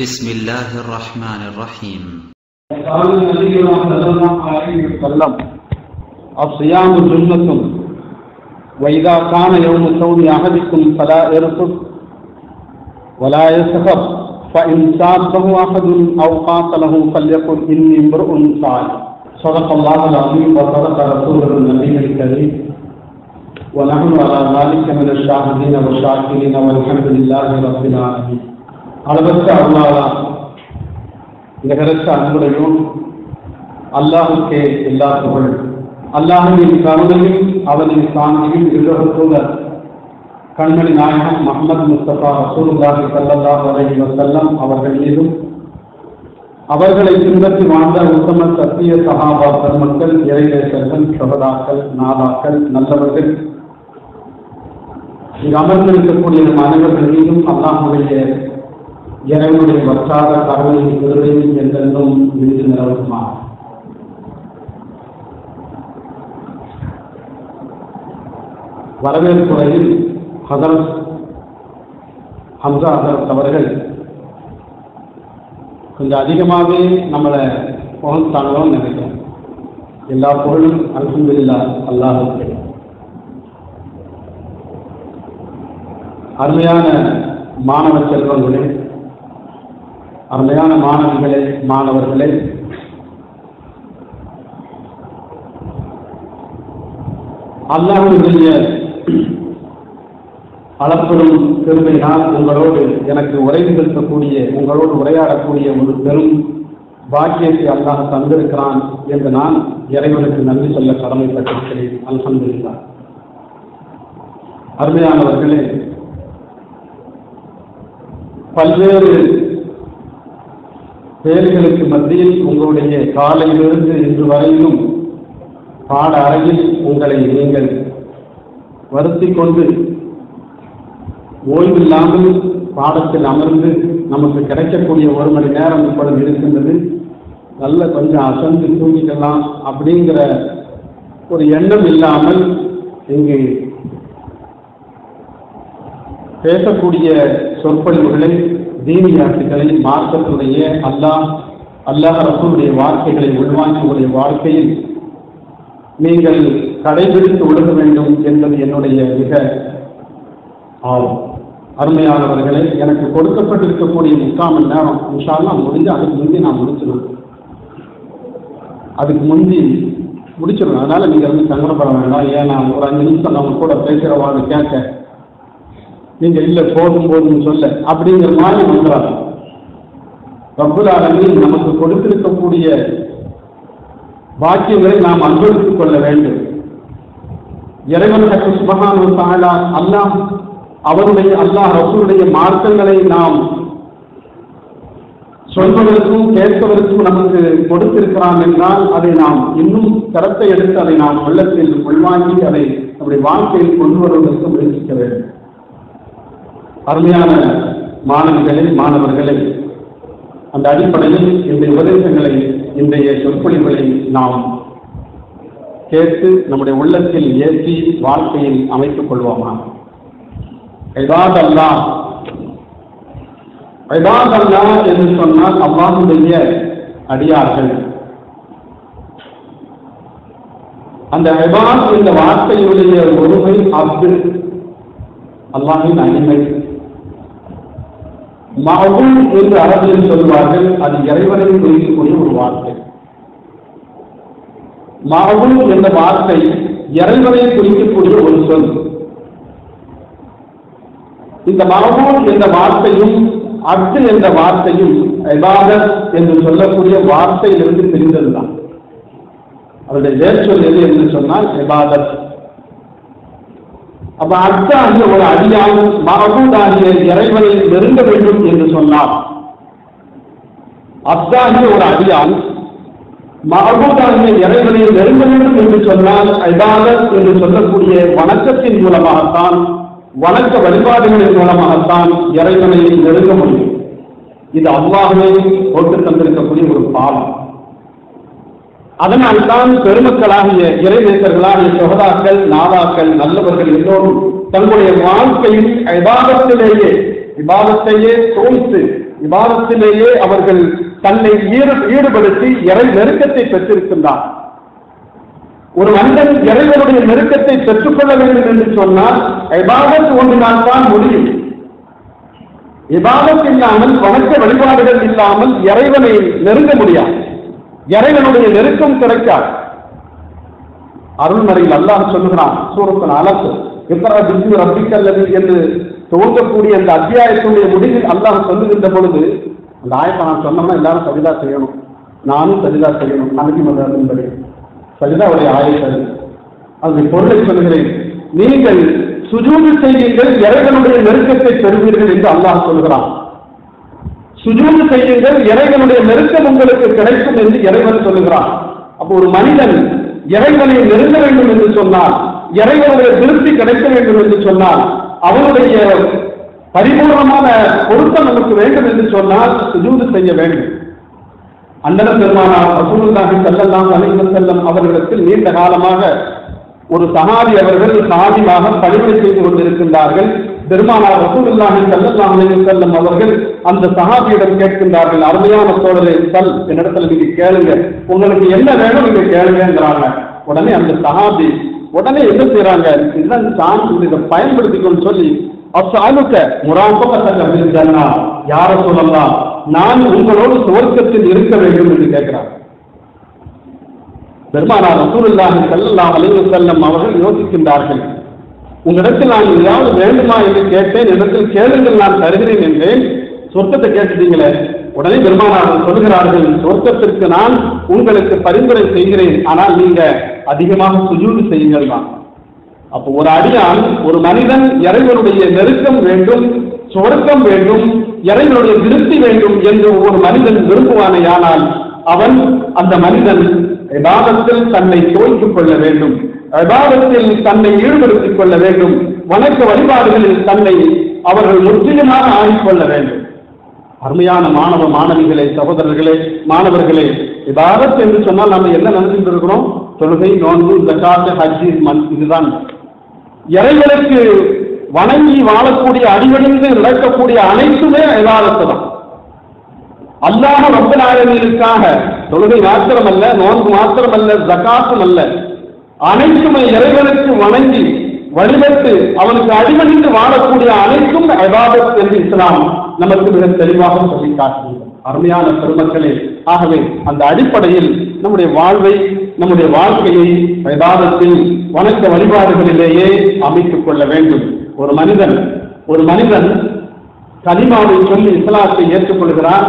بسم الله الرحمن الرحيم. قال النبي صلى الله عليه وسلم الصيام جنة وإذا كان يوم صوم أحدكم فلا يرفث ولا يسخر فإن سابه أحد أو قاتله فليقل إني امرؤ صائم. صدق الله العظيم وصدق رسوله النبي الكريم ونحن على ذلك من الشاهدين والشاكرين والحمد لله رب العالمين. அளவற்ற அல்லாஹ் நிகரற்ற அன்புடையும் அல்லாஹுக்கே எல்லா புகழ். அல்லாஹுவின் கருணையும் அவனின் சாந்தியும் இருவருக்குள்ள கண்மணி நாயகம் முஹம்மது முஸ்தபா ரசூலுல்லாஹி ஸல்லல்லாஹு அலைஹி வஸல்லம் அவர்கள் மீதும் அவர்களை பின்பற்றி வாழ்ந்த உத்தம சத்திய சஹாபா பெருமக்கள், இறைநேசர்கள், சஹதாக்கள், நாதாக்கள், நல்லவர்கள், இங்கு அமர்ந்திருக்கக்கூடிய அனைவர்கள் மீதும் அல்லாஹுடைய இறைவனுடைய வற்றாத கருணையின் விருதையும் என்றென்றும் மீது நிலவுமா. வரவேற்புரையில் ஹதரத் ஹம்சா ஹதரத் அவர்கள் கொஞ்சம் அதிகமாகவே நம்மளை புகழ்த்தானோன்னு நினைக்கிறேன். எல்லா புகழும் அல்ஹம்துலில்லாஹ் அல்லாஹ்வுக்கு. அருமையான மாணவ செல்வங்களே, அருமையான மாணவிகளே, மாணவர்களே, அல்லாஹ்வுடைய அளப்பெரும் பெருமையினால் உங்களோடு எனக்கு உரை நிகழ்த்தக்கூடிய, உங்களோடு உரையாடக்கூடிய ஒரு பெரும் பாக்கியத்தை அல்லாஹ் தந்திருக்கிறான் என்று நான் இறைவனுக்கு நன்றி சொல்ல கடமைப்பட்டிருக்கிறேன். அல்ஹம்துலில்லாஹ். அருமையானவர்களே, பல்வேறு வேலைகளுக்கு மத்தியில் உங்களுடைய காலையிலிருந்து இன்று வரையிலும் பாட அறையில் உங்களை நீங்கள் வருத்தி கொண்டு ஓய்வில்லாமல் பாடத்தில் அமர்ந்து நமக்கு கிடைக்கக்கூடிய ஒரு மணி நேரம் இப்பொழுது இருக்கின்றது. நல்ல கொஞ்சம் அசந்து தூங்கிக்கலாம் அப்படிங்கிற ஒரு எண்ணம் இல்லாமல் இங்கு பேசக்கூடிய சொற்பொழிவுகளை, தீனியாட்டுகளை, மார்க்கத்துடைய அல்லாஹ் ரசூலுடைய வார்த்தைகளை உள்வாங்கி உங்களுடைய வாழ்க்கையில் நீங்கள் கடைபிடித்து ஒழுக வேண்டும் என்பது என்னுடைய மிக ஆர்வம். அருமையானவர்களை, எனக்கு கொடுக்கப்பட்டிருக்கக்கூடிய 3 மணி நேரம் இன்ஷா அல்லாஹ் முடிஞ்சு அதுக்கு முந்தி நான் முடிச்சிடுவேன். அதனால நீங்க சங்கடப்பட வேண்டாம். ஏன்னா ஒரு 5 நிமிஷம் நம்ம கூட பேசுகிறவான்னு கேட்க நீங்க இல்லை போதும்னு சொல்ல அப்படிங்கிற மாதிரி வந்துடாது. ரப்புல் ஆலமீன் நமக்கு கொடுத்திருக்கக்கூடிய பாக்கியங்களை நாம் அனுபவித்துக் கொள்ள வேண்டும். இறைவன் சுப்ஹானஹு வ தஆலா அல்லாஹ் ரசூலுடைய மார்க்கங்களை நாம் சொல்வதற்கும் கேட்பதற்கும் நமக்கு கொடுத்திருக்கிறான் என்றால் அதை நாம் இன்னும் கருத்தை எடுத்து அதை நாம் உள்ளத்தில் உள்வாங்கி அதை நம்முடைய வாழ்க்கையில் கொண்டு வருவதற்கு முயற்சிக்க வேண்டும். அருமையான மாணவிகளே, மாணவர்களே, அந்த அடிப்படையில் இந்த உபதேசங்களை, இன்றைய சொற்பொழிவுகளை நாம் கேட்டு நம்முடைய உள்ளத்தில் ஏற்றி வாழ்க்கையில் அமைத்துக் கொள்வோமா. இபாதல்லாஹ் என்று சொன்னால் அல்லாஹ்வுடைய அடியார்கள். அந்த இபாத் என்ற வார்த்தையுடைய ஒருமை அப்து, அல்லாஹ்வின் அடிமை. மஅபூத் என்று அரபியில் சொல்வார்கள். அது இறைவனை குறிக்கக்கூடிய ஒரு வார்த்தை. மஅபூத் என்ற வார்த்தை இறைவனை குறிக்கக்கூடிய ஒரு சொல். இந்த மஅபூத் என்ற வார்த்தையும் அப்து என்ற வார்த்தையும் இபாதத் என்று சொல்லக்கூடிய வார்த்தையிலிருந்து பிரிந்ததுதான். அவருடைய வேர்ச்சொல் எது என்று சொன்னால் இபாதத். அப்ப அப்தாகிய ஒரு அடியான் மஅபூதாகிய இறைவனை நெருங்க வேண்டும் என்று சொன்னார். அப்தாகிய ஒரு அடியான் மஅபூதாகிய இறைவனை நெருங்க வேண்டும் என்று சொன்னால் இபாதத் என்று சொல்லக்கூடிய வணக்கத்தின் மூலமாகத்தான், வணக்க வழிபாடுகளின் மூலமாகத்தான் இறைவனை நெருங்க முடியும். இது அல்லாஹ்வே போட்டு தந்திருக்கக்கூடிய ஒரு பாவம். அதனால்தான் பெருமக்களாகிய இறைநேசர்களாகிய சஹதாக்கள், நாதாக்கள், நல்லவர்கள் எல்லோரும் தங்களுடைய வாழ்க்கையில் இபாதத்தையே தோய்த்து இபாதத்திலேயே அவர்கள் தன்னை ஈடுபடுத்தி இறை நெருக்கத்தை பெற்றிருக்கின்றார். ஒரு மனிதன் இறைவனுடைய நெருக்கத்தை பெற்றுக்கொள்ள வேண்டும் என்று சொன்னால் இபாதத் ஒன்றினால் தான் முடியும். இபாதத் இல்லாமல், வணக்க வழிபாடுகள் இல்லாமல் இறைவனை நெருங்க முடியாது. இறைவனுடைய நெருக்கம் கிடைக்காது. அருள்மறையில் அல்லாஹ் சொல்லுகிறான், சூரத்துல் அலக் இக்ரா பிஸ்மி ரப்பிக்கல் லதீ என்று துவங்கக்கூடிய அந்த அத்தியாயத்துடைய முடிவில் அல்லாஹ் சொல்லுகின்ற பொழுது, அந்த ஆயத்தை நான் சொன்னோம்னா எல்லாரும் சஜிதா செய்யணும், நானும் சஜிதா செய்யணும். நபி என்பதை சஜிதாவுடைய ஆயத்தை அந்த பொருளை சொல்லுகிறேன். நீங்கள் சுஜூது செய்யுங்கள், இறைவனுடைய நெருக்கத்தை பெறுவீர்கள் என்று அல்லாஹ் சொல்கிறான். சுஜூது செய்யுங்கள், இறைவனுடைய நெருக்கம் உங்களுக்கு கிடைக்கும் என்று இறைவன் சொல்லுகிறான். அப்போ ஒரு மனிதன் இறைவனை நெருங்க வேண்டும் என்று சொன்னால், இறைவனுடைய திருப்தி கிடைக்க வேண்டும் என்று சொன்னால், அவனுடைய பரிபூர்ணமான பொருத்தம் நமக்கு வேண்டும் என்று சொன்னால் சுஜூது செய்ய வேண்டும். அண்ணன் பெருமானார் ரசூலுல்லாஹி ஸல்லல்லாஹு அலைஹி வஸல்லம் அவர்களிடத்தில் நீண்ட காலமாக ஒரு சஹாபி அவர்கள் சாதிமாக பணிவிடை செய்து கொண்டிருக்கின்றார்கள். பெருமானார் ரசூலுல்லாஹி ஸல்லல்லாஹு அலைஹி வஸல்லம் அவர்கள் அந்த சஹாபியிடம் கேட்கின்றார்கள், அருமையான தோழரே, சல் என்னிடத்துல நீங்க கேளுங்க, உங்களுக்கு என்ன வேணும் நீங்க கேளுங்கிறாங்க. உடனே அந்த சஹாபி உடனே என்ன செய்யறாங்க, இதுதான் சான்ஸ், இதை பயன்படுத்திக்கொண்டு சொல்லி அஸ்அலுக முராஃபகத்தக ஃபில் ஜன்னா, யா ரசூலல்லாஹ், நான் உங்களோடு சுவர்க்கத்தில் இருக்க வேண்டும் என்று கேட்கிறார். பெருமானார் ரசூலுல்லாஹி ஸல்லல்லாஹு அலைஹி வஸல்லம் அவர்கள் யோசிக்கின்றார்கள், உங்களிடத்தில் நான் ஏதாவது வேண்டுமா என்று கேட்டேன், இடத்தில் கேளுங்கள் நான் தருகிறேன் என்றேன், சொர்க்கத்தை கேட்டுட்டீங்களே. உடனே பெருமானார் சொல்கிறார்கள், சொர்க்கத்திற்கு நான் உங்களுக்கு பரிந்துரை செய்கிறேன், ஆனால் நீங்க அதிகமாக சுஜூது செய்யுங்கள் தான். அப்போ ஒரு அடியான், ஒரு மனிதன் இறைவனுடைய நெருக்கம் வேண்டும், சொர்க்கம் வேண்டும், இறைவனுடைய திருப்தி வேண்டும் என்று ஒரு மனிதன் விரும்புவானேயானால் அவன், அந்த மனிதன் இபாதத்தில் தன்னை தோய்த்துக் கொள்ள வேண்டும், இபாதத்தில் தன்னை ஈடுபடுத்திக் கொள்ள வேண்டும், வணக்க வழிபாடுகளில் தன்னை அவர்கள் முற்றிலுமாக ஆகிக்கொள்ள வேண்டும். அருமையான மாணவ மாணவிகளே, சகோதரர்களே, மாணவர்களே, இபாதத் என்று சொன்னால் நம்ம என்ன நினைச்சிட்டு இருக்கிறோம்? தொழுகை, நோன்பு, ஜகாத், ஹஜ், இதுதான். இறைவனுக்கு வணங்கி வாழக்கூடிய, அடிவணிந்து நடக்கக்கூடிய அனைத்துமே இபாதத் தான். அல்லாஹ் ரப்பல் ஆலமீனுக்காக தொழுகை மாத்திரமல்ல, நோன்பு மாத்திரமல்ல, ஜகாத்தும் அல்ல, அனைத்துமே இறைவனுக்கு வணங்கி வழிபட்டு அவனுக்கு அடிவணிந்து வாழக்கூடிய அனைத்தும் இபாதத் என்று இஸ்லாம் நமக்கு மிக தெளிவாக சொல்லி காட்டுகிறது. அருமையான பெருமக்களே, ஆகவே அந்த அடிப்படையில் நம்முடைய வாழ்வை, நம்முடைய வாழ்க்கையை இபாதத்தில், வணக்க வழிபாடுகளிலேயே அமைத்துக் கொள்ள வேண்டும். ஒரு மனிதன் கலிமாவை சொல்லி இஸ்லாத்தை ஏற்றுக்கொள்கிறார்.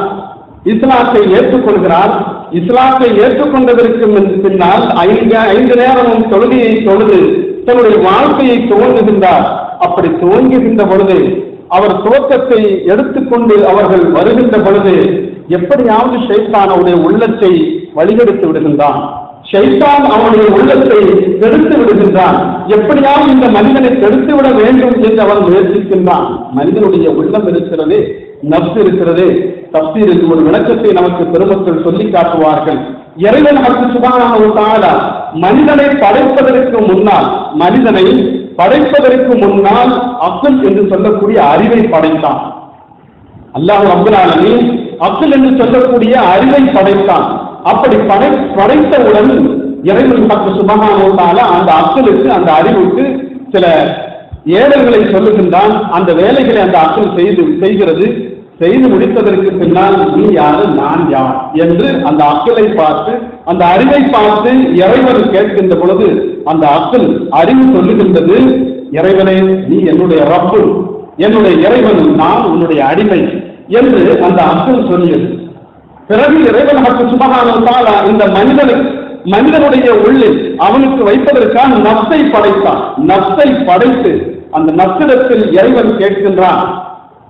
இஸ்லாத்தை ஏற்றுக்கொண்டதற்கு பின்னால் 5 நேரமும் தொழுகையை தொழுது தன்னுடைய வாழ்க்கையை துவங்குகின்றார். அப்படி துவங்குகின்ற பொழுது, அவர் துவக்கத்தை எடுத்துக்கொண்டு அவர்கள் வருகின்ற பொழுது, எப்படியாவது ஷைத்தான் அவருடைய உள்ளத்தை வழிகெடுத்து விடுகின்றான். ஷைத்தான் அவனுடைய உள்ளத்தை கெடுத்து விடுகின்றான். எப்படியாவது இந்த மனிதனை கெடுத்து விட வேண்டும் என்று அவன் முயற்சிக்கின்றான். மனிதனுடைய உள்ளம் இருக்கிறது, நப்சு இருக்கிறது. தஃசீரில் ஒரு விளக்கத்தை நமக்கு பெருமக்கள் சொல்லி காட்டுவார்கள். இறைவன் நமக்கு சுப்ஹானஹு வ தஆலா மனிதனை படைப்பதற்கு முன்னால் அக்ல் என்று சொல்லக்கூடிய அறிவை படைத்தான். அல்லாஹ் ரப்பல் ஆலமீன் அக்ல் என்று சொல்லக்கூடிய அறிவை படைத்தான். அப்படி படைத்தவுடன் இறைவன் சுப்ஹானஹு வ தஆலா அந்த அக்லுக்கு, அந்த அறிவுக்கு சில ஏவல்களை சொல்லுகின்றான். அந்த வேலைகளை அந்த அக்ல் செய்து முடித்ததற்கு பின்னால் நீ யாரு, நான் யார் என்று அந்த அக்லை பார்த்து, அந்த அறிவை பார்த்து இறைவன் கேட்கின்ற பொழுது, அந்த அக்ல் அறிவு சொல்லுகின்றது, இறைவனே நீ என்னுடைய ரப்பு, என்னுடைய இறைவன், நான் உன்னுடைய அடிமை என்று அந்த அக்ல் சொல்லியது. பிறகு இறைவன் சுப்ஹானஹு வ தஆலா இந்த மனிதனுடைய உள்ளில் அவனுக்கு வைப்பதற்கான நப்சை படைத்தான். நப்சை படைத்து அந்த நப்சிடத்தில் இறைவன் கேட்கின்றான்.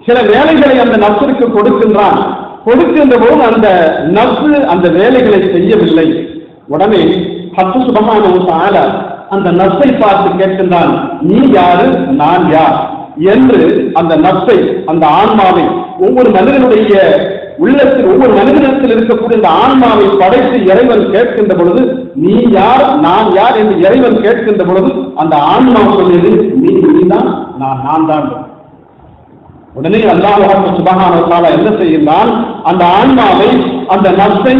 சில வேலைகளை அந்த நப்சிற்கு கொடுக்கின்றான். கொடுக்கின்ற போது அந்த நப்சு அந்த வேலைகளை செய்யவில்லை. உடனே சுப்ஹானஹு வ தஆலா அந்த நப்சை பார்த்து கேட்கின்றான், நீ யாரு, நான் யார் என்று அந்த நப்சை, அந்த ஆன்மாவை, ஒவ்வொரு மனிதனுடைய உள்ளத்தில், ஒவ்வொரு மனிதனிடத்தில் இருக்கக்கூடிய இந்த ஆன்மாவை படைத்து இறைவன் கேட்கின்ற பொழுது, நீ யார், நான் யார் என்று இறைவன் கேட்கின்ற பொழுது அந்த ஆன்மா சொல்லியது, நீதான், நான் தான். உடனே அல்லாஹ் சுப்ஹானஹு வ தஆலா என்ன செய்கிறான்? அந்த ஆன்மாவை, அந்த நஃப்ஸை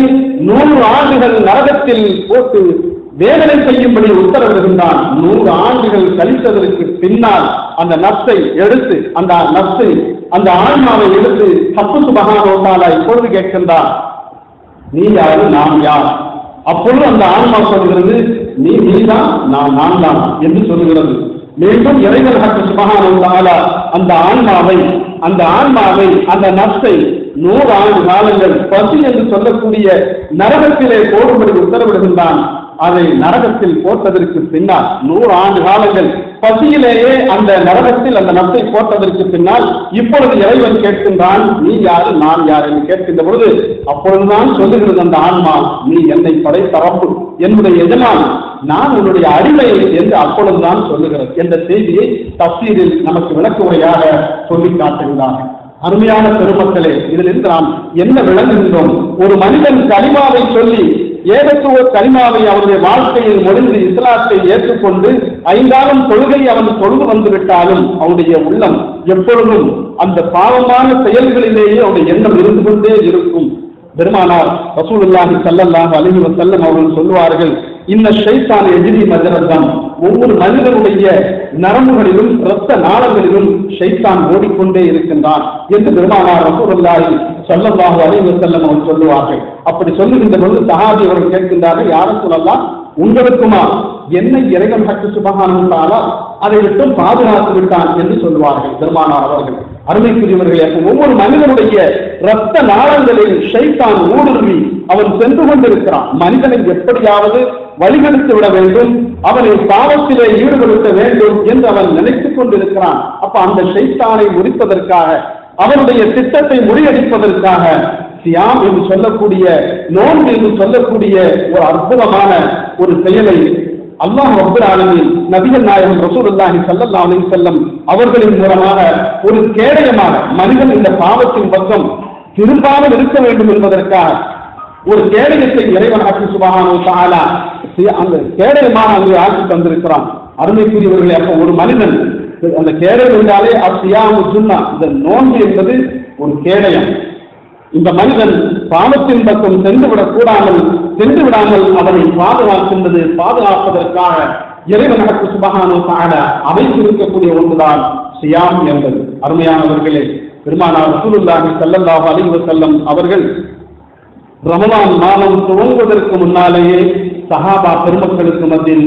100 ஆண்டுகள் நரகத்தில் போட்டு வேதனை செய்யும்படி உத்தரவிடுகின்றான். 100 ஆண்டுகள் கழித்ததற்கு பின்னால் அந்த நஃப்ஸை எடுத்து, அந்த ஆன்மாவை எடுத்து ரப்பு சுப்ஹானஹு வ தஆலா இப்பொழுது கேட்கின்றான், நீ யாரு, நான் யார்? அப்பொழுது அந்த ஆன்மா சொல்கிறது, நீதான், நான் தான் என்று சொல்லுகிறது. மீண்டும் இறைவன் ரப்பு சுப்ஹானஹு வ தஆலா அந்த ஆன்மாவை அந்த நஃப்ஸை 100 ஆண்டு காலங்கள் பசி என்று சொல்லக்கூடிய நரகத்திலே போடும்படி உத்தரவிடுகின்றான். அதை நரகத்தில் போட்டதற்கு பின்னால் 100 ஆண்டு காலங்கள் பசியிலேயே அந்த நரகத்தில் அந்த நஃப்ஸை போட்டதற்கு பின்னால் இப்பொழுது இறைவன் கேட்கின்றான், நீ யாரு, நான் யார் என்று கேட்கின்ற பொழுது அப்பொழுதுதான் சொல்லுகிறது அந்த ஆன்மா, நீ என்னை படைத்த ரப்பு, என்னுடைய எஜமான், நான் உன்னுடைய அடிமை என்று அப்பொழுதுதான் சொல்லுகிறது என்ற செய்தியை தஃசீரில் நமக்கு விளக்க உரையாக சொல்லி காட்டுகிறார்கள். அருமையான பெருமக்களே, இதிலிருந்து நாம் என்ன விளங்குகின்றோம்? ஒரு மனிதன் கலிமாவை சொல்லி ஏகத்துவ கலிமாவை அவருடைய வாழ்க்கையில் முடிந்து இஸ்லாத்தை ஏற்றுக்கொண்டு 5 காலம் தொழுகை அவன் தொழுது வந்துவிட்டாலும் அவனுடைய உள்ளம் எப்பொழுதும் அந்த பாவமான செயல்களிலேயே அவருடைய எண்ணம் இருந்து கொண்டே இருக்கும். பெருமானார் ரசூலுல்லாஹி ஸல்லல்லாஹு அலைஹி வஸல்லம் அவர்கள் சொல்லுவார்கள், இன்ன ஷைத்தான் எஜ்ரி மஜரத்தம், ஒவ்வொரு மனிதனுடைய நரம்புகளிலும் இரத்த நாளங்களிலும் ஷைத்தான் ஓடிக்கொண்டே இருக்கின்றான் என்று பெருமானார் ரசூலுல்லாஹி ஸல்லல்லாஹு அலைஹி வஸல்லம் அவர்கள் சொல்லுவார்கள். அப்படி சொல்லுகின்ற பொழுது சஹாபி அவர்கள் கேட்கின்றார்கள், யா ரசூலல்லாஹ், உங்களுக்குமா? என்னை இறைவன் ரப்பு சுப்ஹானஹு வ தஆலா அதை விட்டு பாதுகாத்து விட்டான் என்று சொல்வார்கள் பெருமானார் அவர்கள். அருமைக்குரியவர்களே, ஒவ்வொரு மனிதனுடைய இரத்த நாளங்களில் ஷைத்தான் ஊடுருவி அவன் சென்று கொண்டிருக்கிறான். மனிதனை எப்படியாவது வழிகெடுத்து விட வேண்டும், அவனை பாவத்திலே ஈடுபடுத்த வேண்டும் என்று அவன் நினைத்துக் கொண்டிருக்கிறான். அப்ப அந்த ஷைத்தானை முறிப்பதற்காக, அவனுடைய திட்டத்தை முறியடிப்பதற்காக சியாம் என்று சொல்லக்கூடிய, நோன்பு என்று சொல்லக்கூடிய ஒரு அற்புதமான ஒரு செயலை அல்லாஹ் ரப்பல் ஆலமீன் நபிகள் நாயகம் ரசூலுல்லாஹி ஸல்லல்லாஹு அலைஹி வஸல்லம் அவர்களின் மூலமாக ஒரு கேடயமாக, மனிதன் இந்த பாவத்தின் பக்கம் திரும்பாமல் இருக்க வேண்டும் என்பதற்காக ஒரு கேடயத்தை இறைவன் சுப்ஹானஹு வ தஆலா அந்த கேடயமாக அங்கு ஆக்கி தந்திருக்கிறான். அருமைக்குரியவர்களே, அப்போ ஒரு மனிதன் அந்த கேடயம் என்றாலே அஸ்ஸியாமு ஜுன்னா, இந்த நோன்பு என்பது ஒரு கேடயம். இந்த மனிதன் பாவத்தின் பக்கம் சென்று விடாமல் அவனை பாதுகாப்பதற்காக இறைவன் சுப்ஹானஹு வ தஆலா அமைத்திருக்கக்கூடிய ஒன்றுதான் சியாம் என்பது. அருமையானவர்களே, பெருமானார் ரசூலுல்லாஹி ஸல்லல்லாஹு அலைஹி வஸல்லம் அவர்கள் ரமலான் மாதம் துவங்குவதற்கு முன்னாலேயே சஹாபா பெருமக்களுக்கு மத்தியில்